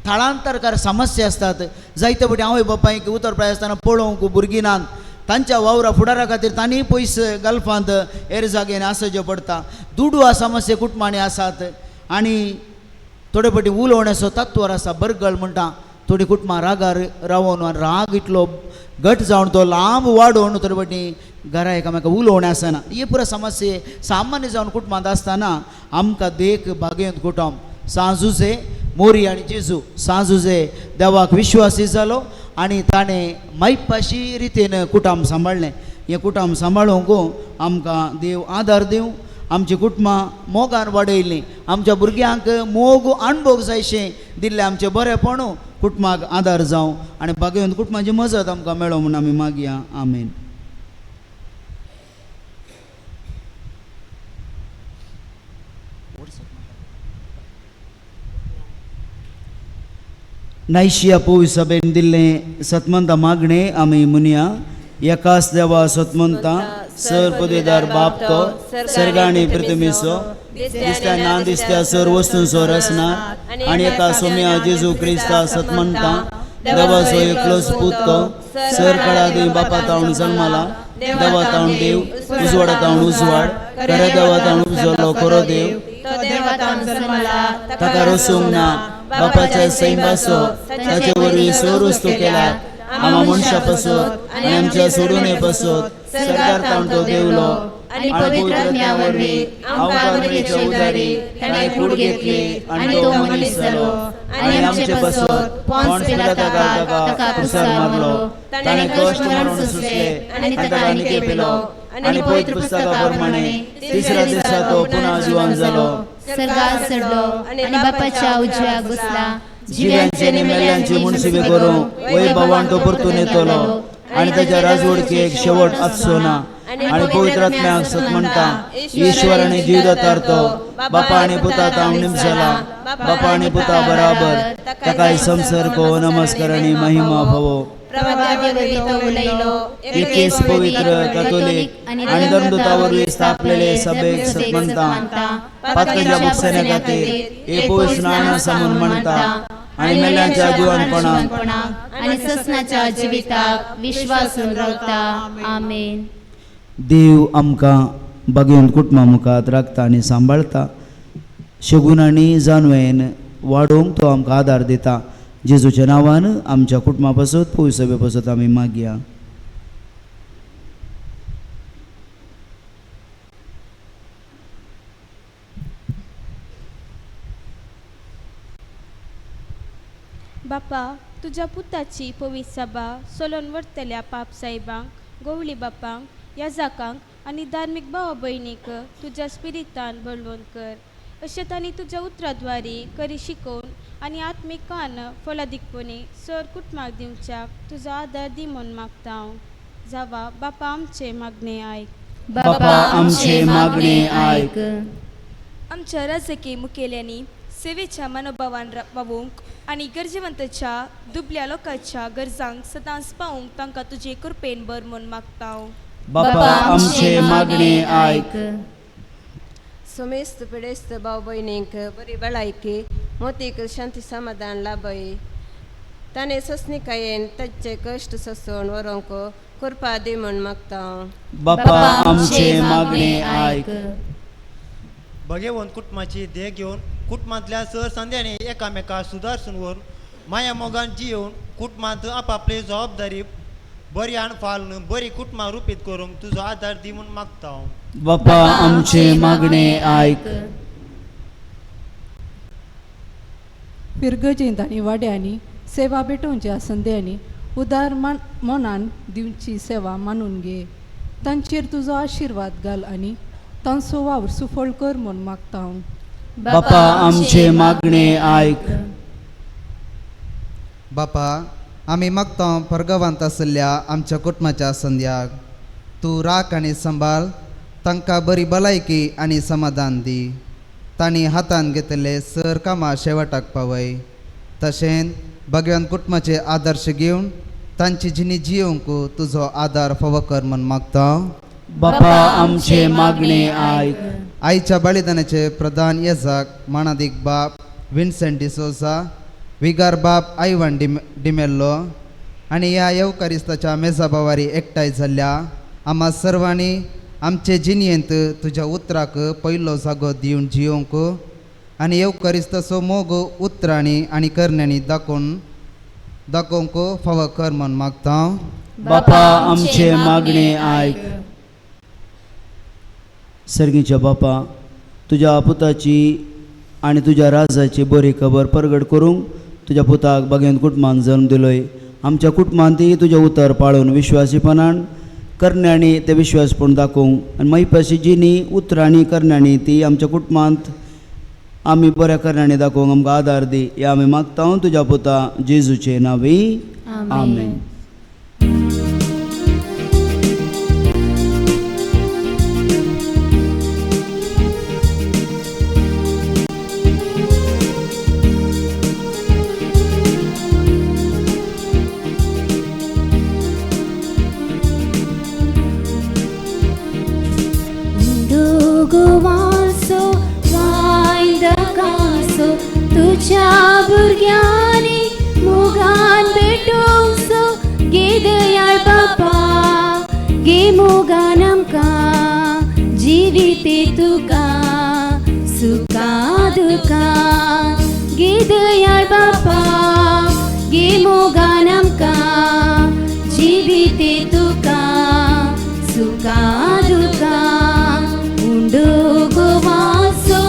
थळांतरकार समस्या आसतात जायते फावटी आवय बापायक उतर प्राय आसतना पळोवंक भुरगीं नात तांच्या वावरा फुडारा खातीर तांणी पयस गल्फांत एर जागेन आसचें पडटा. दुडू आ समस्या कुटुंबांनी आसात आनी थोडे फावटी उलोवण्याचो तत्वर आसा बरगळ म्हणटा. थोडी कुटुंबां रागार रावून राग इतलो घट जावन तो लांब वाडोवन थोडे फावटी घरा एकामेका उलोवणें आसना. ही पुरो समस्या सामान्य जावन कुटुंबांत आसतना आमकां देख बागेंत कुटुंब सांजुजे मोरी आनी जेजू सांजुजे देवाक विश्वासी जालो आनी ताणें मैपाशी रितीन कुटुंब सांबाळ्ळें. हें कुटुंब सांबाळूंक आमकां देव आदार दिवं. आमची कुटुंबां मोगान वाडयलीं. आमच्या भुरग्यांक मोग अणभव जायशें दिल्लें आमचें बरेंपण कुटुंबाक आदार जावं आनी बागेंत कुटुंबाची मजत आमकां मेळो म्हूण आमी मागया. आमेन. नायशिया पवित्र सभेन दिल्लें सतमंत मागणें आमी म्हणया. एकाच देवा सतमंता सर पदवीदार बाप तो सर्ग आनी पृथ्वीचो दिसत्या ना दिसत्या सर वस्तूंचो रचनार आनी एका सोम्या जेजू क्रिस्ता सतमंता देवाचो एकलोच पूत तो सर कळादी बापा तावन जल्माला देवा तावन देव उजवाडा तावन उजवाड खऱ्या देवा तावन उजवलो खरो देव ताका रसूंक ना बापाच्या सैमासो ताचे वरवीं सर वस्तू केला. आमा मनशा पासत आनी आमच्या सोडून पासत सरकार तावन तो देवलो आनी पवित्र आत्म्या वरवीं आमकां बरेचे उदारी ताणें कूड घेतली आनी तो मनीस जालो आनी आमचे पासत पोंच पिलाताका ताका कुसार मारलो. ताणें कश्ट मरून सुसले आनी ताका निके पेलो आनी पवित्र पुस्तका प्रमाणे तिसऱ्या दिसा तो पुन्हा जिवंत जालो. सर्गार चडलो आनी बापाच्या उजव्याक बसला. जिव्यांचे आनी मेल्यांची मुनसिबी करूं वैभवान तो परतून येतलो आनी ताच्या राजवडकेक शेवट आसचो ना. आनी पवित्र आत्म्याक सत म्हणटा ईश्वर आनी जीवदातार तो बापा आनी पुता तावन निमशला बापा आनी पुता बराबर ताकाय संसर्ग नमस्कार आनी महिमा भवो. एकेच पवित्र कॅथोलिक आनी धर्मदूता वरवीं स्थापलेले सभेक सत म्हणटा. पातकाच्या बुकसाण्या खातीर एक पवित्र स्नान समून म्हणटा आनी मेल्यांच्या जिवंतपणाक आनी ससनाच्या जिविताक विश्वासून रावता. आमेन. देव आमकां बागेंत कुटुंबा मुखार राखता आनी सांबाळटा. शगून आनी जानवेन वाडोवंक तो आमकां आदार दिता. जेजूच्या नांवान आमच्या कुटुंबा पासत पवित्र सभे पासत आमी मागया. बापा तुज्या पुताची पवित्र सभा सोलोन व्हरतल्या पाप साहेबांक गवळी बापांक याजाकांक आनी धार्मीक भावा भयणीक तुज्या स्पिरितान बळवून कर. अशें तांणी तुज्या उतराद्वारी करी शिकोवन आनी आत्मिकान फलादीकपणी सर कुटुंबाक दिवच्याक तुजो आदार दी म्हूण मागता हांव. जावा बापा आमचे मागणे आयक. बापा आमचे मागणे आयक. आमच्या राजकी मुखेल्यांनी सेवेच्या मनोभावान वावूंक आनी गरजेवंतच्या दुबल्या लोकांच्या गरजांक सदांच पावूंक तांकां तुजे कृपेन बर म्हूण मागता हांव. बापा आमचे मागणे आयक. समेस्त पिडेस्त भाव भयणींक बरी भलायकी मोतीक शांती समाधान लाभय. ताणें ससनिकायेन तांचे कश्ट सोसून व्हरूंक कृपा दी म्हूण मागता हांव. बापा आमचे मागणे आयक. भगेवंत कुटुंबाची देख घेवन कुटुंबांतल्या सर संध्यानी एकामेका सुदारसून व्हरून माया मोगान जियोवन कुटुंबांत आपापली जबाबदारी बरी आनी फालन बरी कुटुंबां रुपीत करूंक तुजो आदार दी म्हूण मागता हांव. बापा आमचे मागणे आयक. पिरगजींत आनी वाड्यांनी सेवा भेटोवच्या संद्यांनी उदार मनान दिवची सेवा मानून घे. तांचेर तुजो आशिर्वाद घाल आनी तांचो वावर सुफळ कर म्हूण मागता हांव. बापा आमचे मागणे आयक. बापा आमी मागता परगवांत आसल्या आमच्या कुटुंबाच्या संध्याक तूं राख आनी सांबाळ तांकां बरी भलायकी आनी समाधान दी. तांणी हातान घेतले सर कामां शेवटाक पावय. तशेंच भगवान कुटुंबाचे आदर्श घेवन तांची जिणी जियोवंक तुजो आदार फावो कर म्हूण मागता. बापा आमचे मागणे आयक. आईच्या बलिदानाचे प्रधान येजाक मानादीक बाप विन्सेंट डिसोजा विगार बाप आयवान डिमेल्लो आणि ह्या येवकारिस्ताच्या मेजाबावारी एकठांय जाल्ल्या आम्हा सर्वांनी आमचे जिणयेंत तुज्या उतराक पयलो जागो दिवन जियोंक आनी येवकारिस्ताचो मोग उतरांनी आनी करण्यांनी दाखोवंक फावो कर म्हूण मागता. बापा आमचे मागणे आयक. सर्गीच्या बापा, तुज्या पुताची आनी तुज्या राजाची बरी खबर परगट करूंक तुज्या पुताक बागेंत कुटुंबान जल्म दिलोय. आमच्या कुटुंबान ती तुजें उतर पाळून विश्वासीपणान करण्यांनी ते विश्वासपण दाखोवंक आनी मैपाशी जिनी उतरांनी करण्यांनी ती आमच्या कुटुंबांत आमी बऱ्या करण्यांनी दाखोवंक आमकां आदार दी. हे आमी मागता तुज्या पुता जेजूचे नांवी. आमेन. तुझ्या भुरग्यांनी मोगान भेटोवचो गे दयाळ बापा, गे मोगान आमकां जिविते तुका सुखा दुखा. गे दयाळ बापा, गे मोगान आमकां जिविते तुका सुखा दुखा. उंडो गोवाचो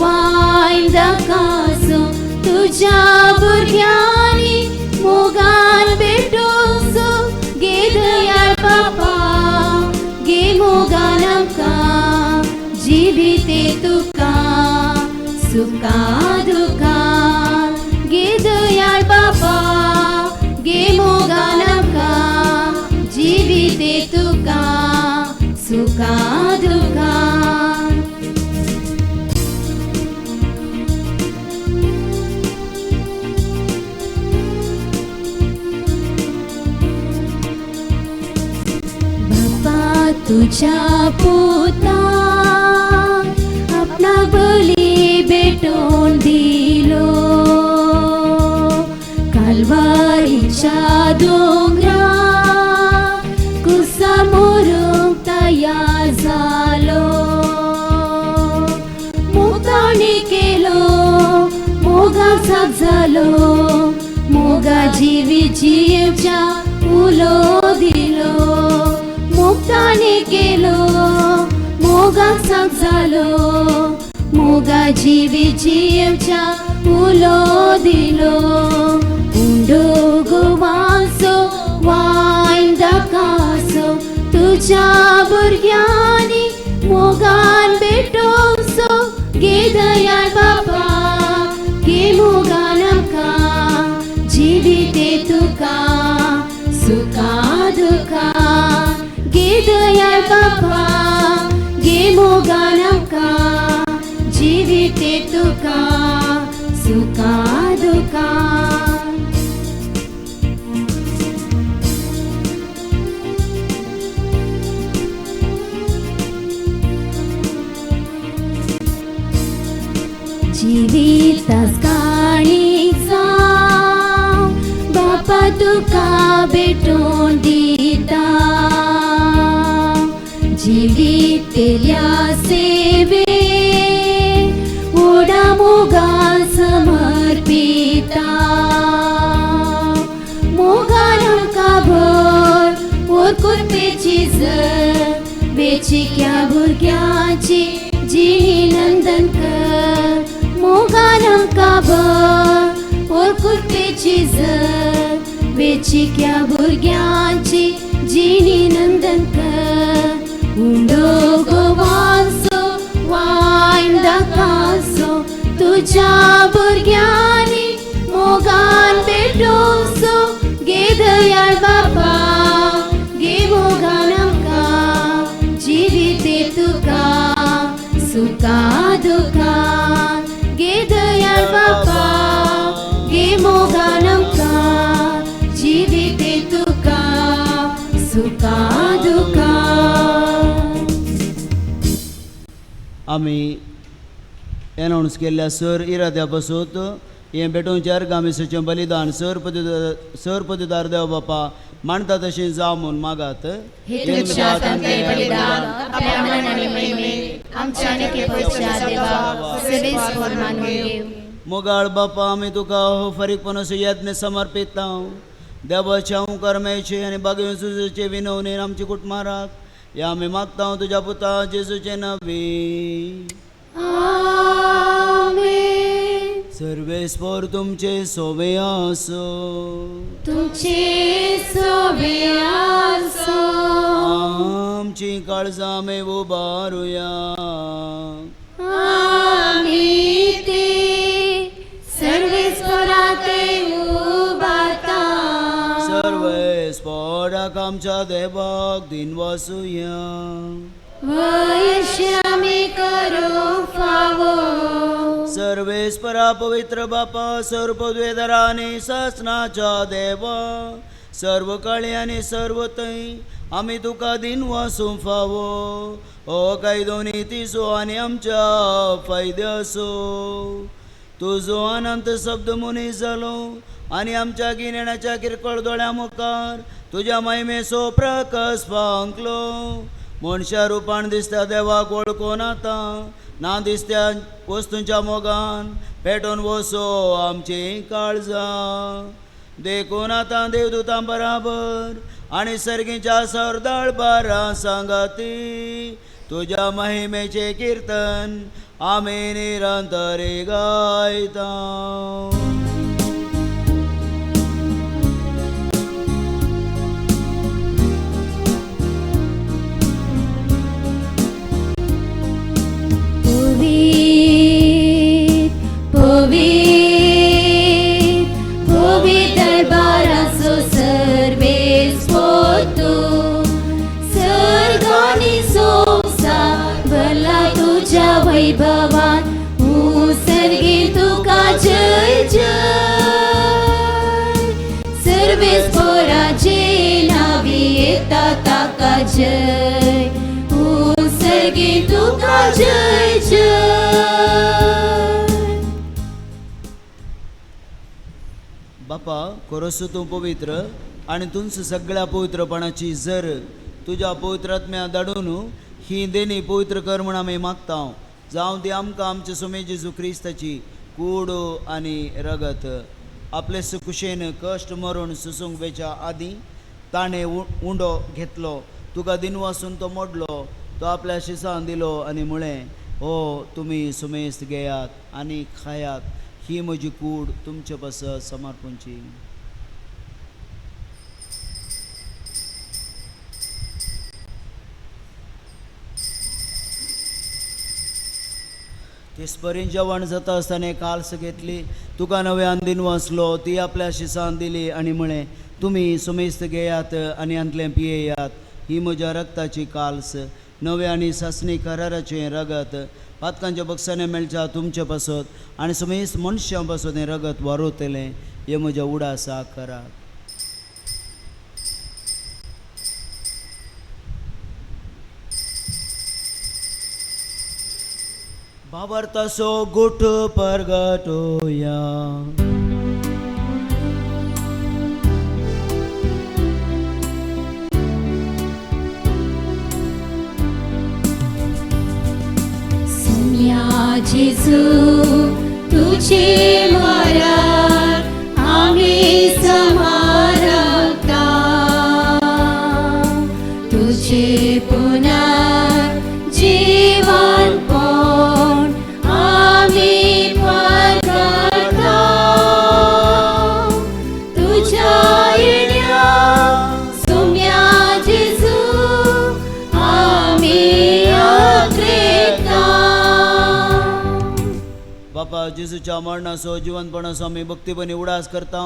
वायन दाकासो तुझ्या भुरग्यांनी मोगान भेटोवचो गे दयाळ बापा, गे मोगान आमकां जिविते तुका सुखा दुखा. गे दयाळ बापा, गे मोगान आमकां जिविते तुका सुखा दुखा. तुझ्या पुता आपला बली भेटून दिलो, कालवारीच्या डोंगरा कुसा मोरूंक तयार जालो. मोगाने केलो मोगाक जाग जालो, मोगा जिवी जिवच्या उलो दिलो. मोगाने केलो मोगाक जाग जालो, मोगा जिवी जिवच्या उलो दिलो. उंडो गोवाचो वायन दाकासो तुझ्या भुरग्यांनी मोगान भेटोवचो गे दयाळ बापा, गे मोगान आमकां जिविते तुका सुखा दुखा. गे दयाळ बापा, गे मोगान आमकां जिविते तुका सुखा दुखा. जिवितास काळीक जावं बापा तुका भेटून दिता. जिवितेल्या सेवे ओडा मोगान समर्पिता. मोगान आमकां भर ओर कुरपेची जर बेचिक्या भुरग्यांची जिणी नंदन कर. मोगान आमकां भर ओर कुरपेची जर बेचिक्या भुरग्यांची जिणी नंदन कर. उंडो गोवाचो वायन दाकासो तुझ्या भुरग्यांनी मोगान भेटोवचो गे दयाळ बापा, गे मोगान आमकां जिविते तुका सुखा दुखा. गे दयाळ बापा, गे मोगान आमकां जिविते तुका सुखा दुखा. आमी अनाउन्स केल्ल्या सर इराद्या पासून हें भेटोवच्यार गामेसाचें बलिदान सरपदीदार देव बापा मानता तशें जावं म्हूण मागात. हे तुझ्या हातांतलें बलिदान आपल्या मन आनी महिमेत आमच्या आनी केपेच्या देवा सदैव मानून घेव. मोगाळ बापा आमी तुका हो फरीकपणाचो यत्न समर्पिता. देवाच्या कर्मेचे आनी बागेचे सुजेचे विनवणेन आमची कुटुंबाक या आमी मागता तुज्या पुता जेजूचे नवी. सर्वेस्पर तुमचे सोबे आसो. तुमचे सोबे आसो. आमची काळजां आमी उबारुया. आमी ते सर्वेस्पराते उबारता. सर्वेस्पराक आमच्या देवाक दिनवासुया. वयशे आमी करूंक फावो. सर्वेस्परा पवित्र बापा सर्वपदवेदरा आनी शासनाच्या देवा सर्व काळी आनी सर्व थंय आमी तुका दिन वासूं फावो. हो कायदो नितीसो आनी आमच्या फायद्यासो. तुजो अनंत शब्द मनीस जालो आनी आमच्या गिन्याच्या किरकोळ दोळ्या मुखार तुज्या महिमेचो प्रकाश पांकलो. मनशा रुपान दिसता देवाक वळखून आता ना दिसत्या वस्तूंच्या मोगान पेटोवन वसो आमची काळजां. देखून आतां देवदूतां बराबर आनी सर्गीच्या सरदाळ बारा सांगाती तुज्या महिमेचे कीर्तन आमी निरंतरी गायता. दरबाराचो सर्वेस्पर तूं. सर्गांनी संवसार भरला तुज्या वैभवान. सर्गी तुका जय जय. सर्वेस्पराचे नावी येता ताका जय. सर्गी तुका जय जय. बापा खरोच तूं पवित्र आनी तुमच सगळ्या पवित्रपणाची जर तुज्या पवित्रात्म्या धाडून ही देणी पवित्र कर म्हूण आमी मागता. जावं ती आमकां आमचे सुमे जेजू क्रिस्ताची कूड आनी रगत आपले सुकुशेन कश्ट मरून सुसूंक वेच्या आदीं ताणें उंडो घेतलो. तुका दिन वासून तो मोडलो. तो आपल्या शिसान दिलो आनी म्हळें हो तुमी सुमेस्त घेयात आनी खायात. ही म्हजी कूड तुमचे पासत समर्पणची. तेसपरीन जेवण जाता आसतना काल्स घेतली. तुका नव्यान दिन वाचलो. ती आपल्या शिसान दिली आनी म्हळें तुमी सुमेस्त घेयात आनी अंतलें पियेयात. ही म्हज्या रक्ताची काल्स नवे आनी सासणी कराराचें रगत पातकांच्या बक्षाने मेळच्या तुमचे पासत आनी सुमेस्त मनशां पासत हें रगत वारोतलें. हे म्हज्या उडासाक करात. भावार्थाचो गुट परगटोया. जेजू तुझे मरण आम्ही समारता. तुझे पुनर्जीवन कोण आम्ही परगटा. तुझ्या येण्या सोम्या जेजू आम्ही बापा जेजूच्या मरणाचो जिवंतपणाचो आमी भक्तीपणी उडास करता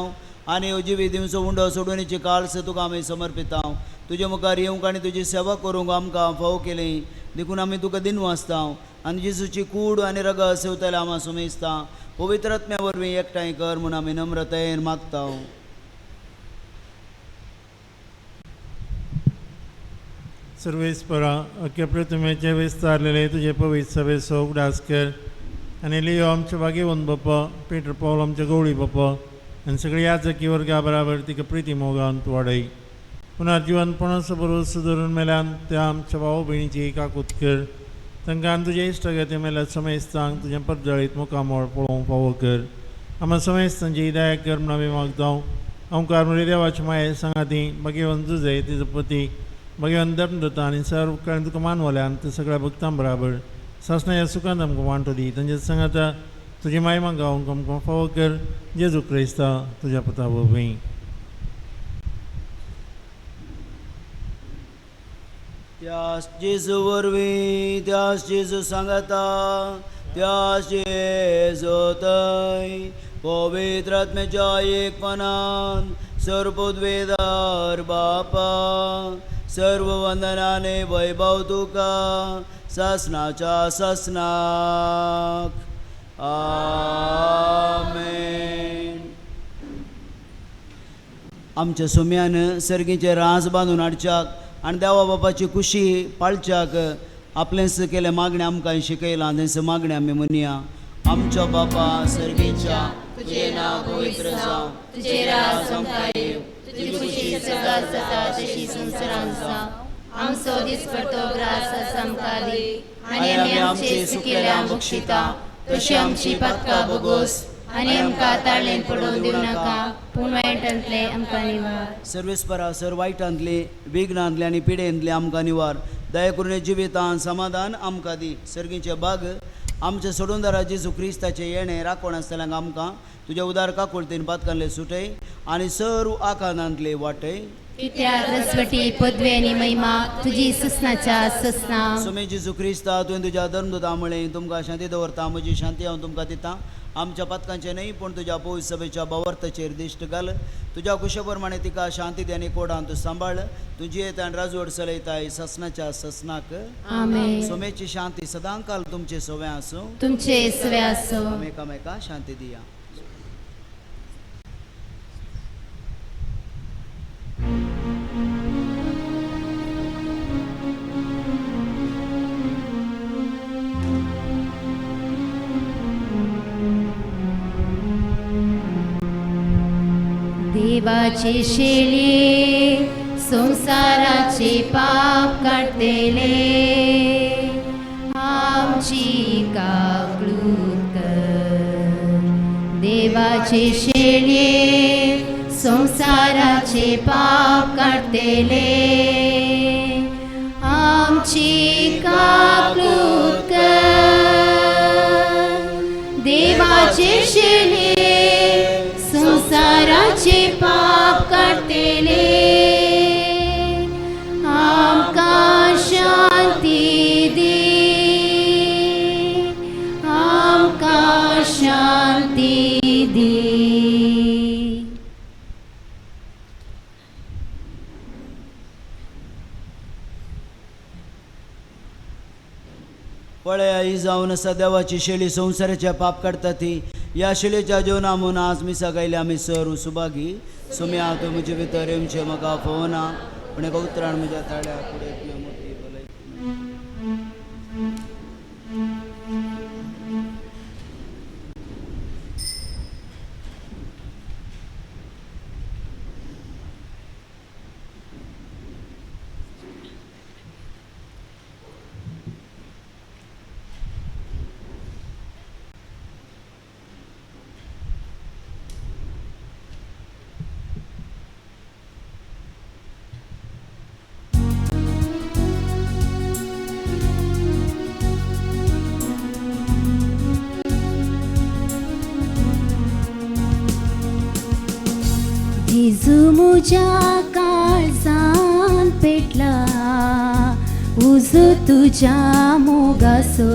आनी जिवी दिवचो उंडो सोडूनीची काळस तुका आमी समर्पिता. तुजे मुखार येवंक आनी तुजी सेवा करूंक आमकां फाव केली. देखून आमी तुका दिन वाचता आनी जेजूची कूड आनी रगत सेवतले आमी सुमेजता. पवित्रात्म्या वरवीं एकठांय कर म्हूण आमी नम्रतायेन मागता. सर्वेस्परा अख्खे प्रतिमेचे विस्तारलेले तुजे पवित्र सभेचो उडास कर. आनी लियो आमचे भाग्यवन बाप्पा, पेटर पॉल आमचे गवळी बाप्पा आनी सगळी याजकी वर्गा बराबर तिका प्रिती मोगान तूं वाडय. पुनर्जीवनपणाचो बरोबर सुदारून मेल्यान त्या आमच्या भाव भयणीची एकाकूत कर. तांकां आनी तुजे इश्टगती मेल्या समेस्तांक तुजें परजळीत मुखामोळ पळोवंक फावो कर. आम्हा समेस्तांची हिदायत कर म्हूण आमी मागतां. ओंकार मुरे देवाची माये सांगाती भगवान जुजय तिजो पती भगवान धर्मदत्ता आनी सर्व कळ्ळें तुका मानवल्यान ते सगळ्या भक्तां बराबर सासणाच्या सुखांत आमकां वांटो दी. तांचे सांगाता तुजी माय मागावंक आमकां फावो कर. जेजू क्रिस्ता तुज्या पुता वरवीं. त्यास जेजू वरवीं त्यास जेजू सांगाता त्यास जेजू थंय पवित्र आत्म्याच्या एकपणान सर्वोद्वेदार बापा सर्व वंदनाने वैभव तुका सासणाच्या सासणाक. आमेन. आमच्या सोम्यान सर्गीचे रास बांदून हाडच्याक आनी देवा बापाची खुशी पाळच्याक आपलेंच केले मागणे आमकां शिकयलां थंयच मागणे आमी म्हणया. आमच्या बापा सर्गीच्या तुझे नाव पवित्र जावं, तुझे राज आमकां येवं, तुजी खुशी स्वर्गांत जाता तशी संवसारांत जावं. आमचो दिसपडटो ग्रास आज आमकां दी आनी आमी आमचे सुकिल्ल्या बक्षिता तशी आमची पातकां भोगोस आनी आमकां ताळेन पडोवन दिवं नाका पूण वायटांतले आमकां निवार. सर्वेस्परा सर वायटांतले विघ्नांतले आनी पिडेंतले आमकां निवार. दया करून जिवितांत समाधान आमकां दी. सर्गीचे बाग आमचे सोडूनदारा जेजू क्रिस्ताचे येणे राखण आसतल्यांक आमकां तुज्या उदार काकुळतेन पातकांतले सुटय आनी सर्व आकांतांतले वाटय. कित्याक रसवटी पदवी आनी महिमा तुजी ससनाच्या ससना. सुमे जेजू क्रिस्ता तुवें तुज्या धर्मदूता मुळे तुमकां शांती दवरता. म्हजी शांती हांव तुमकां दितां. आमच्या पथकांचे न्हय पूण तुज्या पवित्र सभेच्या भावार्थाचेर दिश्ट घाल. तुज्या कुशा प्रमाणे तिका शांती दी आनी कोडान तूं सांबाळ. तुजी येता आनी राजवट चलयताय ससनाच्या ससनाक. आमेन. सोमेची शांती सदां काल तुमचे सोवे आसूं. तुमचे सवे आसूं. एकामेका शांती दिया. देवाचे शेळे संसाराचे पाप काढतेले आमची काकूत कर. देवाचे शेळे संसाराचे पाप काढतेले आमची काकूत कर. देवाचे शेळे संसाराचे पाप काढतेले आमकां शांती दी आमकां शांती दी. पळय आई जावन आसा देवाची शेळी संसाराच्या पाप काडटा ती. या शेळीच्या जेवणा म्हणून आज मी सगळ्याले आमी सर्व सुभागी. सुमी हांव तूं म्हजे भितर येवचें म्हाका फोवना पूण एका उतरान म्हज्या ताळ्या फुडें तुवें मोठी भलायकी. जेजू म्हज्या काळजान पेटला उजो तुज्या मोगाचो.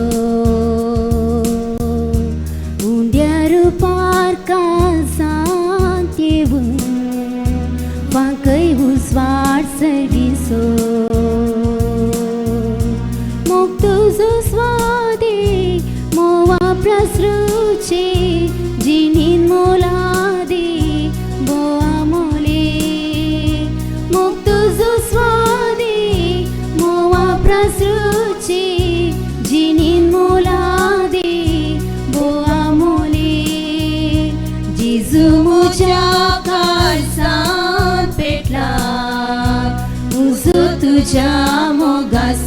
उंड्या रुपार काळजांत येवून वांकय उजवाड सडीचो. मोग तुजो स्वादे मोवा प्रसरूचे जिणीन मोलादे बोआ मोले. मोग तुजो स्वादे मोवा प्रसरूचे जिणीन मोलादे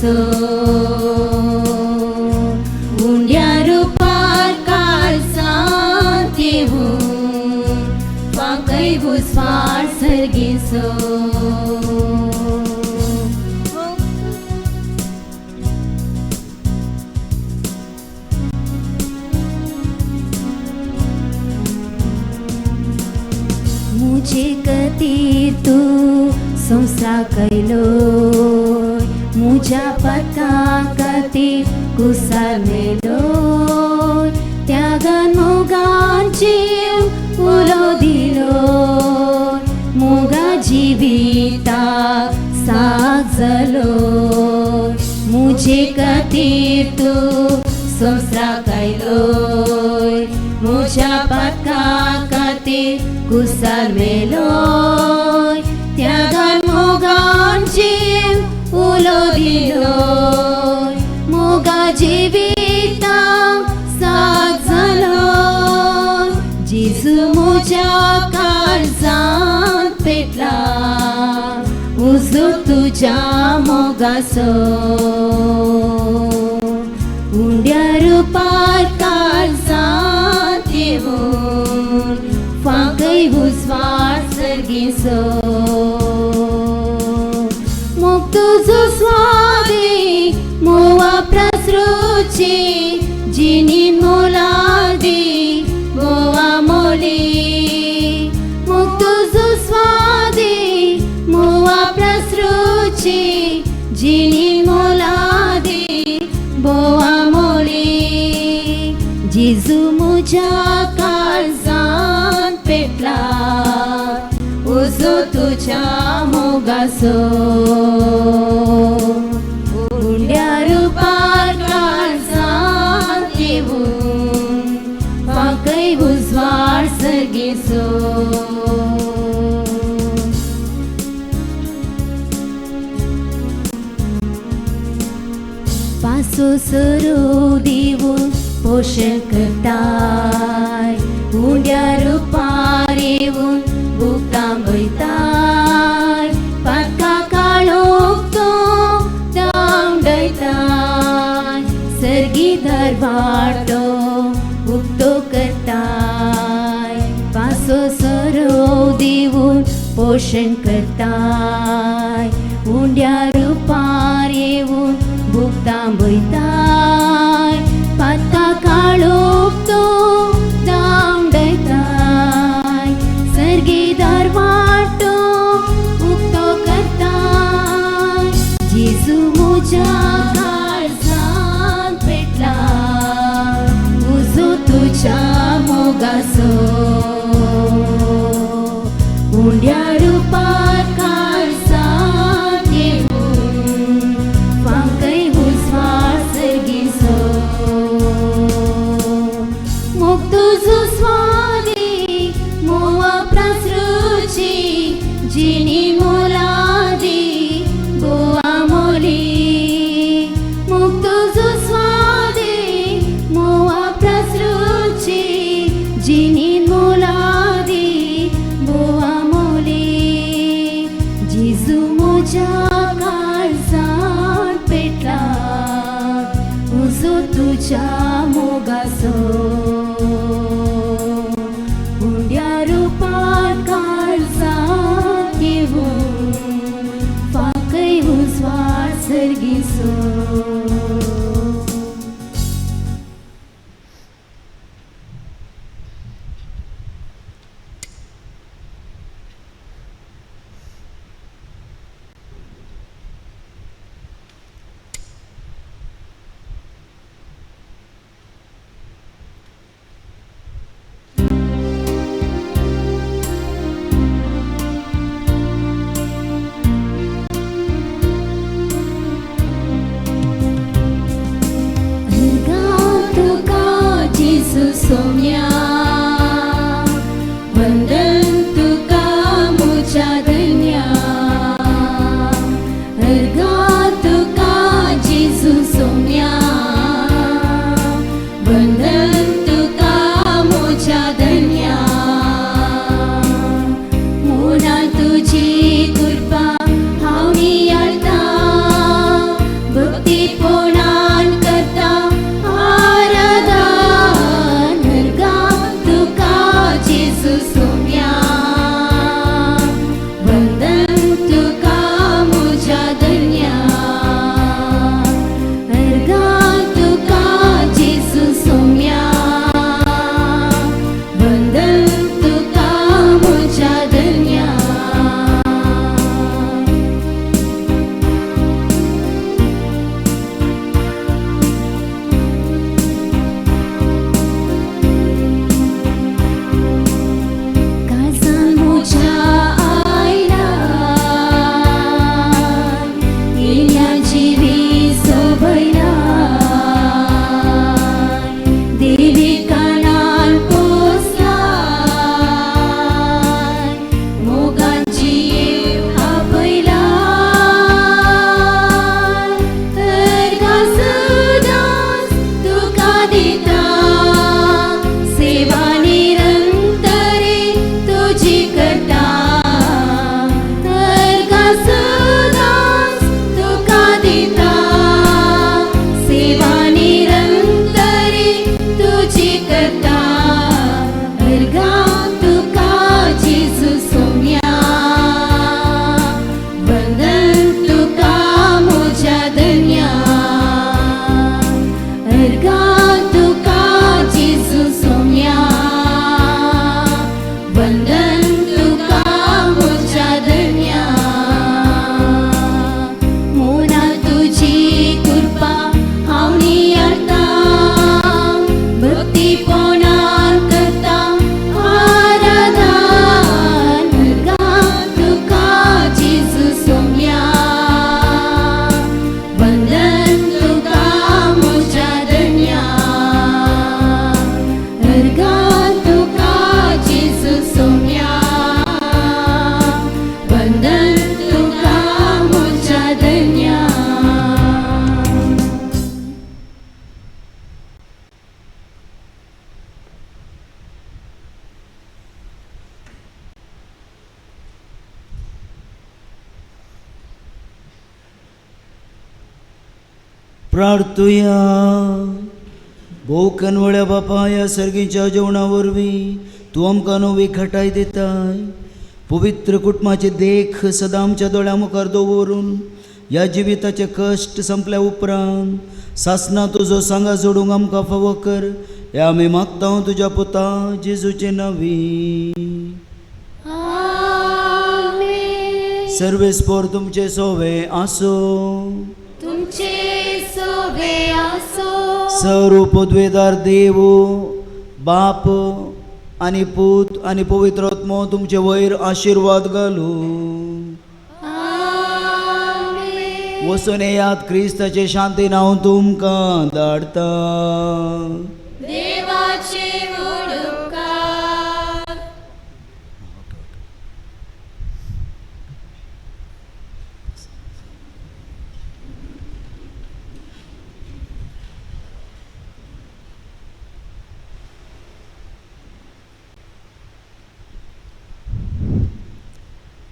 सर्गीसो उंड्या रूपार काळजांत येवून फांकय भुस्वार सर्गीसो मुझे खातीर तू संसार कैलो मुझ्या पत्का खातीर कुसार मेलो त्यागान मोगान जीव उलो दिलो मोगा जिविताक साथ जालो मुझे खातीर तू संसार कैलो मुझ्या पत्का खातीर कुसार मेलो त्यागान मोगान जीव उलो दिलो मोगा जिविताक साथ जालो जेजू म्हज्या काळजांत पेटला उजो तुज्या मोगाचो उंड्या रूपार काळजांत येवून फांकय भुस्वार सर्गीसो मोग तुजो स्वादी मोवा प्रसरुची जिनी मोलादी गोवा मोली मोग तुजो स्वादी मोवा प्रसरुची जिनी मोलादी बोवा मोली जेजू म्हज्या काळजांत पेटला उजो तुज्या मोगाचो उंड्या रूपार काळजांत येवून फांकय भुस्वार सर्गीसो पासो सरो दिवून पोषण करताय उंड्या रूपार येवून भुगतां वयताय पातका काळोख तो धांवडयताय सर्गी दरवाटो उक्तो करताय पासो सरो दिवून पोषण करताय उंड्या रूपार येवून भुगतां वयताय पातका काळोख तो धांवडयताय सर्गी दरवाटो उक्तो करताय जेजू म्हज्या काळजांत पेटला उजो तुज्या मोगाचो उंड्या रूपार काळजांत येवून फांकय भुस्वार सर्गीसो मोग तुजो स्वादी मोवा प्रसरुची जिनी मोलादी गोवा मोली मोग तुजो स्वादी मोवा प्रसरुची जिनी मोलादी गोवा मोली जेजू म्हज्या काळजांत पेटला उजो तुज्या मोगाचो उंड्या रूपार काळजांत येवून फांकय भुस्वार सर्गीसो सोम्या वंदन तुका मुझ्या धन्या अर्गा तुका जेजू सोम्या वंदन तुका मुझ्या धन्या मोना तुझी कृपा हांव नियाळटा प्रार्थुया. भोव कनवळ्या बापा, ह्या सर्गीच्या जेवणा वरवीं तूं आमकां नवी खटाय दिताय. पवित्र कुटुंबाचे देख सदां आमच्या दोळ्या मुखार दवरून ह्या जिविताचे कश्ट संपल्या उपरांत सासना तुजो सांगा सोडूंक आमकां फावो कर. हे आमी मागता तुज्या पुता जेजूचे नांवी. सर्वेस्पोर तुमचे सोवे आसो. तुमचे सोवे आसो. सर्वपदवेदार देव बाप आनी पूत आनी पवित्र आत्मो तुमचे वयर आशिर्वाद घालू. वचून येयात, क्रिस्ताचे शांतीन हांव तुमकां धाडटा. देवाचे उपकार.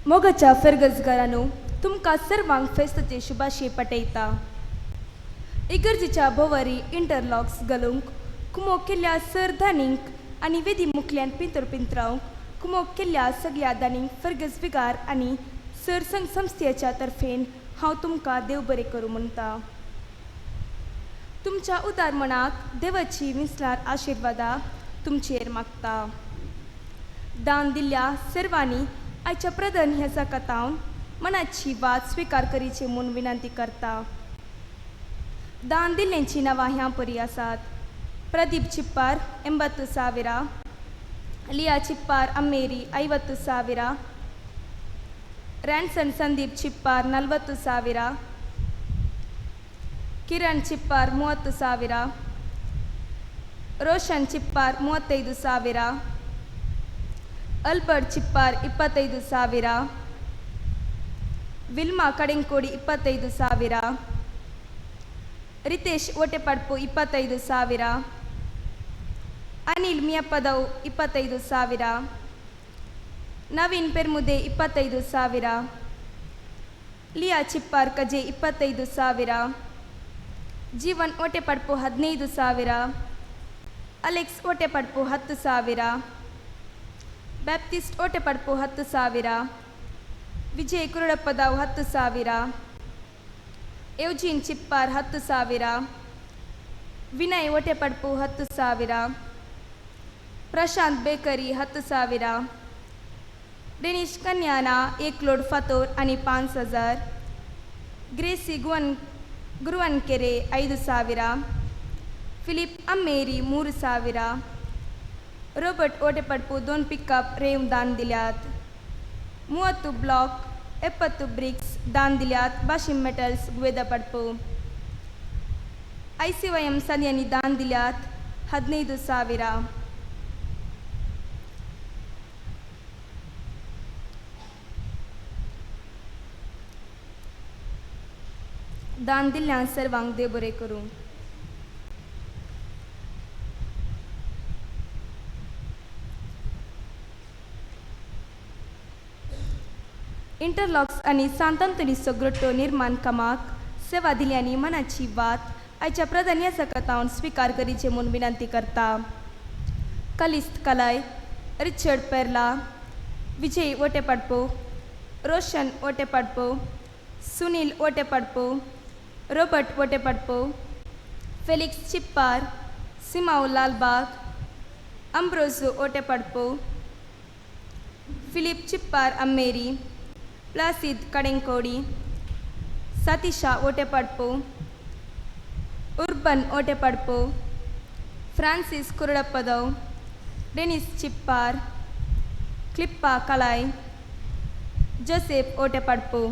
मोगाच्या फेरगजगारांनो, तुमकां सर्वांक फेस्ताचे शुभाशय पटयता. इगर्जेच्या भोवरी इंटरलॉक्स घालूंक कुमोग केल्ल्या सर दानींक आनी वेदी मुखल्यान पिंतरावंक कुमोग केल्ल्या सगळ्या दानींक फेरगजविगार आनी सर संघ संस्थेच्या तर्फेन हांव तुमकां देव बरें करूं म्हणटा. तुमच्या उदार मनाक देवाची विसरार आशिर्वादा तुमचेर मागता. दान दिल्ल्या सर्वांनी आयच्या प्रधान ह्या जगातावन मनाची वाद स्वीकार करीचे म्हूण विनंती करता. दान दिल्ल्यांची नांवां ह्या परी आसात: Pradeep Chippar 80,000, Lia Chippar Ammeri 50,000, Ronson Sandeep Chippar 40,000, Kiran Chippar 30,000, Roshan Chippar 35,000, Albert Chippar 25,000, Wilma Kadenkodi 25,000, Ritesh Otepadpu 25,000, Anil Miyapadav 25,000, Naveen Permude 25,000, Lia Chippar Kaje 25,000, Jeevan Otepadpu 15,000, Alex Otepadpu 10,000, Baptist Otepadpu 10,000, Vijay Kurudapadav 10,000, Eugene Chippar 10,000, Vinay Otepadpu 10,000, Prashant bakery 10,000, Denish Kanyana 1 load फातोर आणि 5,000, Gracy Guruvanakere 5,000, Philip Ammeri 3,000, Robert ओटेपडपू 2 pickup रेव दान दिल्यात. 30 ब्लॉक 70 ब्रिक्स दान दिल्यात. बाशिम मेटल्स गुवेदपडपू. ICYM संध्यांनी दान दिल्यात 15,000. दान दिल्ल्या सर्वांक देव बरें करूं. इंटरलॉक्स आणि सांतांतोनीचो ग्रोटो निर्माण कामाक सेवा दिल्यांनी मनाची वात आयच्या प्रधान ह्या जगतावन स्वीकार करीचे म्हूण विनंती करता. Callist Kalay, Richard Perla, Vijay Otepadpu, Roshan Otepadpu, Sunil Otepadpu, Robert Otepadpu, Felix Chippar, Simao Lalbagh, Ambrose Otepadpu, Philip Chippar Ammeri, Placid Kadenkodi, Satisha Otepadpu, Urban Otepadpu, Francis Kurudapadav, Dennis Chippar, क्लिप्पा कलाय, जोसेफ ओटेपडपो.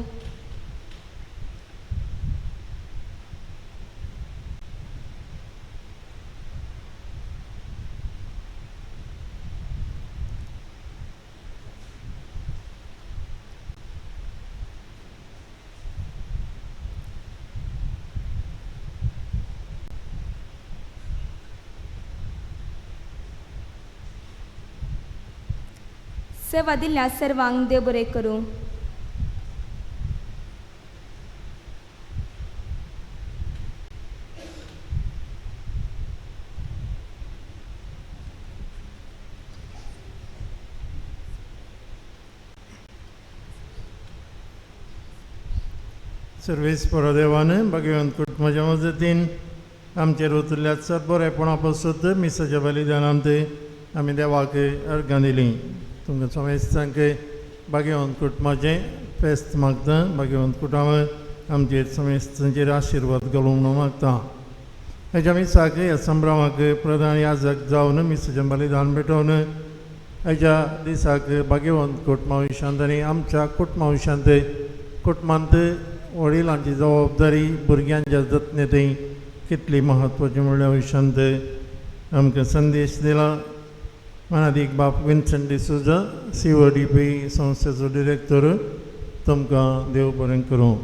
सेवा दिल्ल्या सर्वांक देव बरें करूं. सर्वेस्परा देवान भगवंत कुटुंबाच्या मजतीन आमचेर उतरल्यात बरेपणा पासून मिसाच्या बलिदानांत आमी देवाक अर्घां दिलीं. तुमकां समेस्तांक भगवंत कुटुंबाचें फेस्त मागता. भगवंत कुटुंब आमचेर समेस्तांचेर आशिर्वाद घालूंक म्हणून मागता. हेच्या मिसाक ह्या संभ्रमाक प्रधान याजक जावन मिसाचें बलिदान भेटोवन हेच्या दिसाक भगवंत कुटुंबा विशांत आनी आमच्या कुटुंबा विशांत कुटुंबांत वडिलांची जबाबदारी भुरग्यांच्या जतनायेंत कितली म्हत्वाची म्हणल्या विशांत आमकां संदेश दिला. मनादीक बाप विन्संट डिसोजा CODP संस्थेचो डिरेक्टर. तुमकां देव बरें करूं.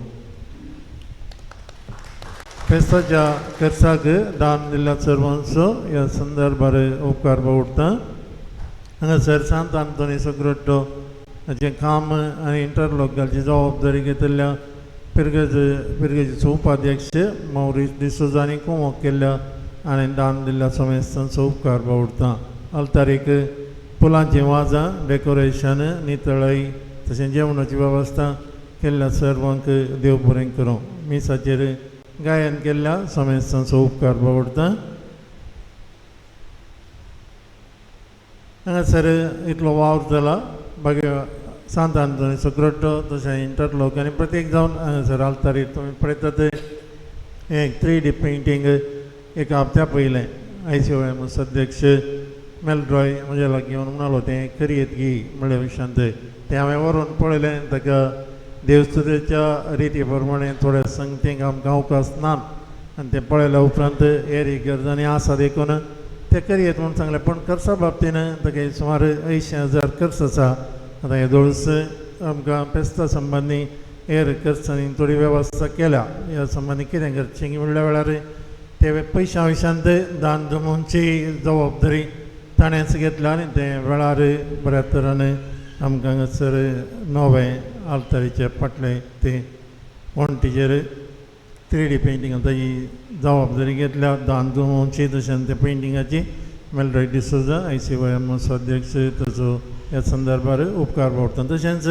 फेस्ताच्या खर्चाक दान दिल्ल्या सर्वांचो ह्या संदर्भार उपकार बावडटा. हांगासर सांत आंतोनी सग्रोट्टो हाचें काम आनी इंटरलॉक घालची जबाबदारी घेतिल्ल्या पिरगेजीचो उपाध्यक्ष मौरीस डिसोजानी कुमक केल्ल्या आनी दान दिल्ल्या समेस्तांचो उपकार बावडटा. अल्तारीक फुलांचीं वाजां, डेकोरेशन, नितळाई तशें जेवणाची वेवस्था केल्ल्या सर्वांक देव बरें करूं. मिसाचेर गायन केल्ल्या समेस्तांचो उपकार बावडटा. हांगासर इतलो वावर जाला सांत आंतोनी सग्रोट्टो तशें इंटरलॉक आनी प्रत्येक जावन हांगासर आल्तारीर तुमी पळयतात हें 3D पेंटींग एक हप्त्या पयलें ICOMS अध्यक्ष मेलड्रॉय म्हज्या लागीं येवन म्हणालो तें करियेत घे म्हणल्या विशांत तें हांवें व्हरून पळयलें. ताका देवस्तुतेच्या रिती प्रमाणे थोड्या संगतींक आमकां अवकाश नात आनी तें पळयल्या उपरांत हेर एक गरजांनी आसा देखून ते करियेत म्हूण सांगलें. पूण खर्चा बाबतीन ताका सुमार 80,000 खर्च आसा. आतां हे दोळस आमकां फेस्ता संबंदी हेर खर्चांनी थोडी वेवस्था केल्या. ह्या संबंदी कितें करचें म्हणल्या वेळार ते पयशां विशांत दान जमोवची जबाबदारी ताणेंच घेतल्या आनी ते वेळार बऱ्या तरान आमकां हांगासर नवें आल्तारीचे फाटले ते वणटीचेर 3D पेंटिंगां ताची जबाबदारी घेतल्या दान जमोवची. तशें ते पेंटिंगाची मेलड्रॉय डिसोजा ICOMS अध्यक्ष ताचो ह्या संदर्भार उपकार बावडटा. तशेंच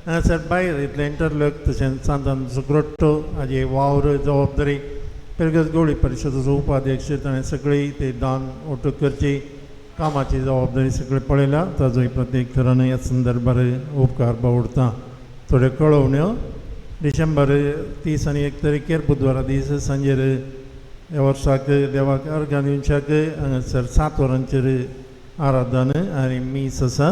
हांगासर भायर इतले इंटरलॉक तशेंच सांतान सग्रोट्टो हाजी वावर जबाबदारी पिरगस गवळी परिशदाचो उपाध्यक्ष ताणें सगळी ते दान ओटूक करची कामाची जबाबदारी सगळें पळयल्या. ताजोय प्रत्येक तरान ह्या संदर्भार उपकार बावडटा. थोड्यो कळवण्यो डिसेंबर 30 आनी 1 तारीखेर बुधवारा दीस सांजेर ह्या वर्साक देवाक अर्घां दिवच्याक हांगासर 7 वरांचेर आराधन आनी मीस आसा.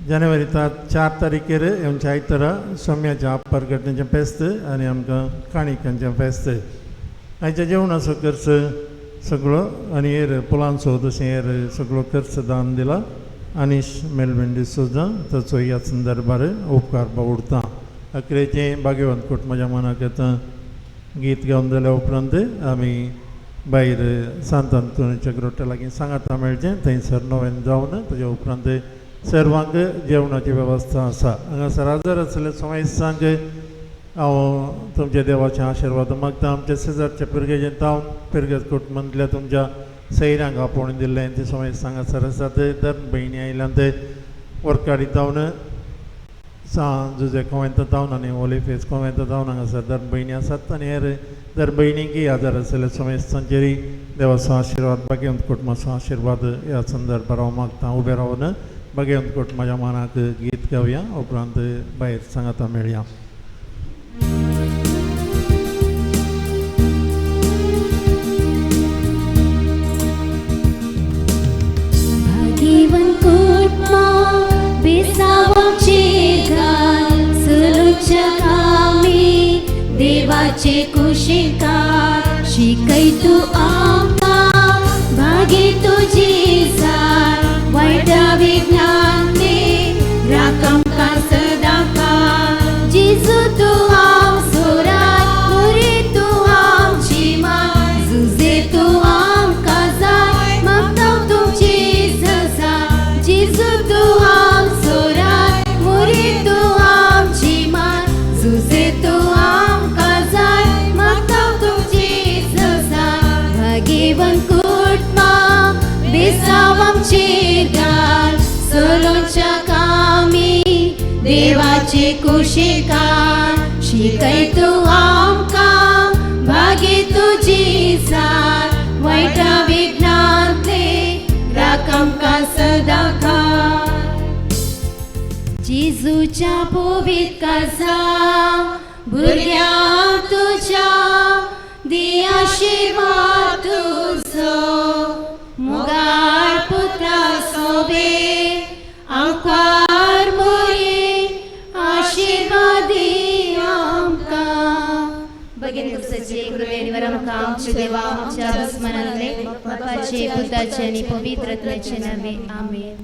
जानेवारी 4 तारीखेर आमच्या आयतारा सोम्याच्या परगटण्याचें फेस्त आनी आमकां काणिकांचें फेस्त. आयच्या जेवणाचो खर्च सगळो आनी हेर पुलांचो तशें हेर सगळो खर्च दान दिला. अनीश मेलविन डिसोजा ताचो ह्या संदर्भार उपकार बावडटा. अकरेचें भाग्यवंत कुटुंबाच्या मनाक येता गीत गावन जाल्या उपरांत आमी भायर सांत आंतोनीच्या ग्रोट्या लागीं सांगाता मेळचें थंयसर नवें जावन ताच्या उपरांत सर्वांक जेवणाची वेवस्था आसा. हांगासर हजर आसलेल्या समेस्तांक हांव तुमच्या देवाचें आशिर्वाद मागता. आमच्या शेजारच्या पिरगेचें तावन पिरगत कुटुंबांतल्या तुमच्या सैऱ्यांक आपोवणें दिल्लें ते समेस्तांक हांगासर आसात. धर्म भयणी आयल्यान ते वरकाडी तावन जुजे कोवेंत तावन आनी ओली फेस कोवेंत तावन हांगासर धर्म भयणी आसात. आनी हेर धर्म भयणींकय हजर आसलेल्या समेस्तांचेरय देवाचो आशिर्वाद भगवंत कुटुंबाचो आशिर्वाद ह्या संदर्भार हांव मागता. उबे रावन भगवंत कुटुंबाच्या मनाक गीत गावया उपरांत भायर सांगाता मेळया. भाग्यवंत कुटुंबा बेसावाचे घाल सलोच्या कामी देवाचे कुशिकार शिकय तू आमकां भागी तुजी जाय वायटा विज्ञान दे राख आमकां सदां काळ जेजू तूं आम सोरात मोरी तूं आमची माय झुजे तूं आमकां जाय मागता तुमची झजा जेजू तूं आम सोरात मोरी तूं आमची माय झुजे तूं आमकां जाय मागता तुमची झजा भाग्यवंत कुटुंबा बेसाव आमचेर घाल सलोच्या कामी देवाचे कुशिकार शिकय तू आमकां भागी तुजी साथ वायटा विघ्नांतले राख आमकां सदां जेजूच्या पवित्र काळजा भुरग्यांक तुज्या दी आशिर्वाद तुजो मोगाळ पुत्रा सोबे आमकां मोरी आशिर्वाद दी आमकां बगेन कुर्साचे कृपेवर आमकां आमचे देवा आमच्या दुस्मनांतले बापाचे पुताचे आनी पवित्र आत्म्याचे नावे आमेन.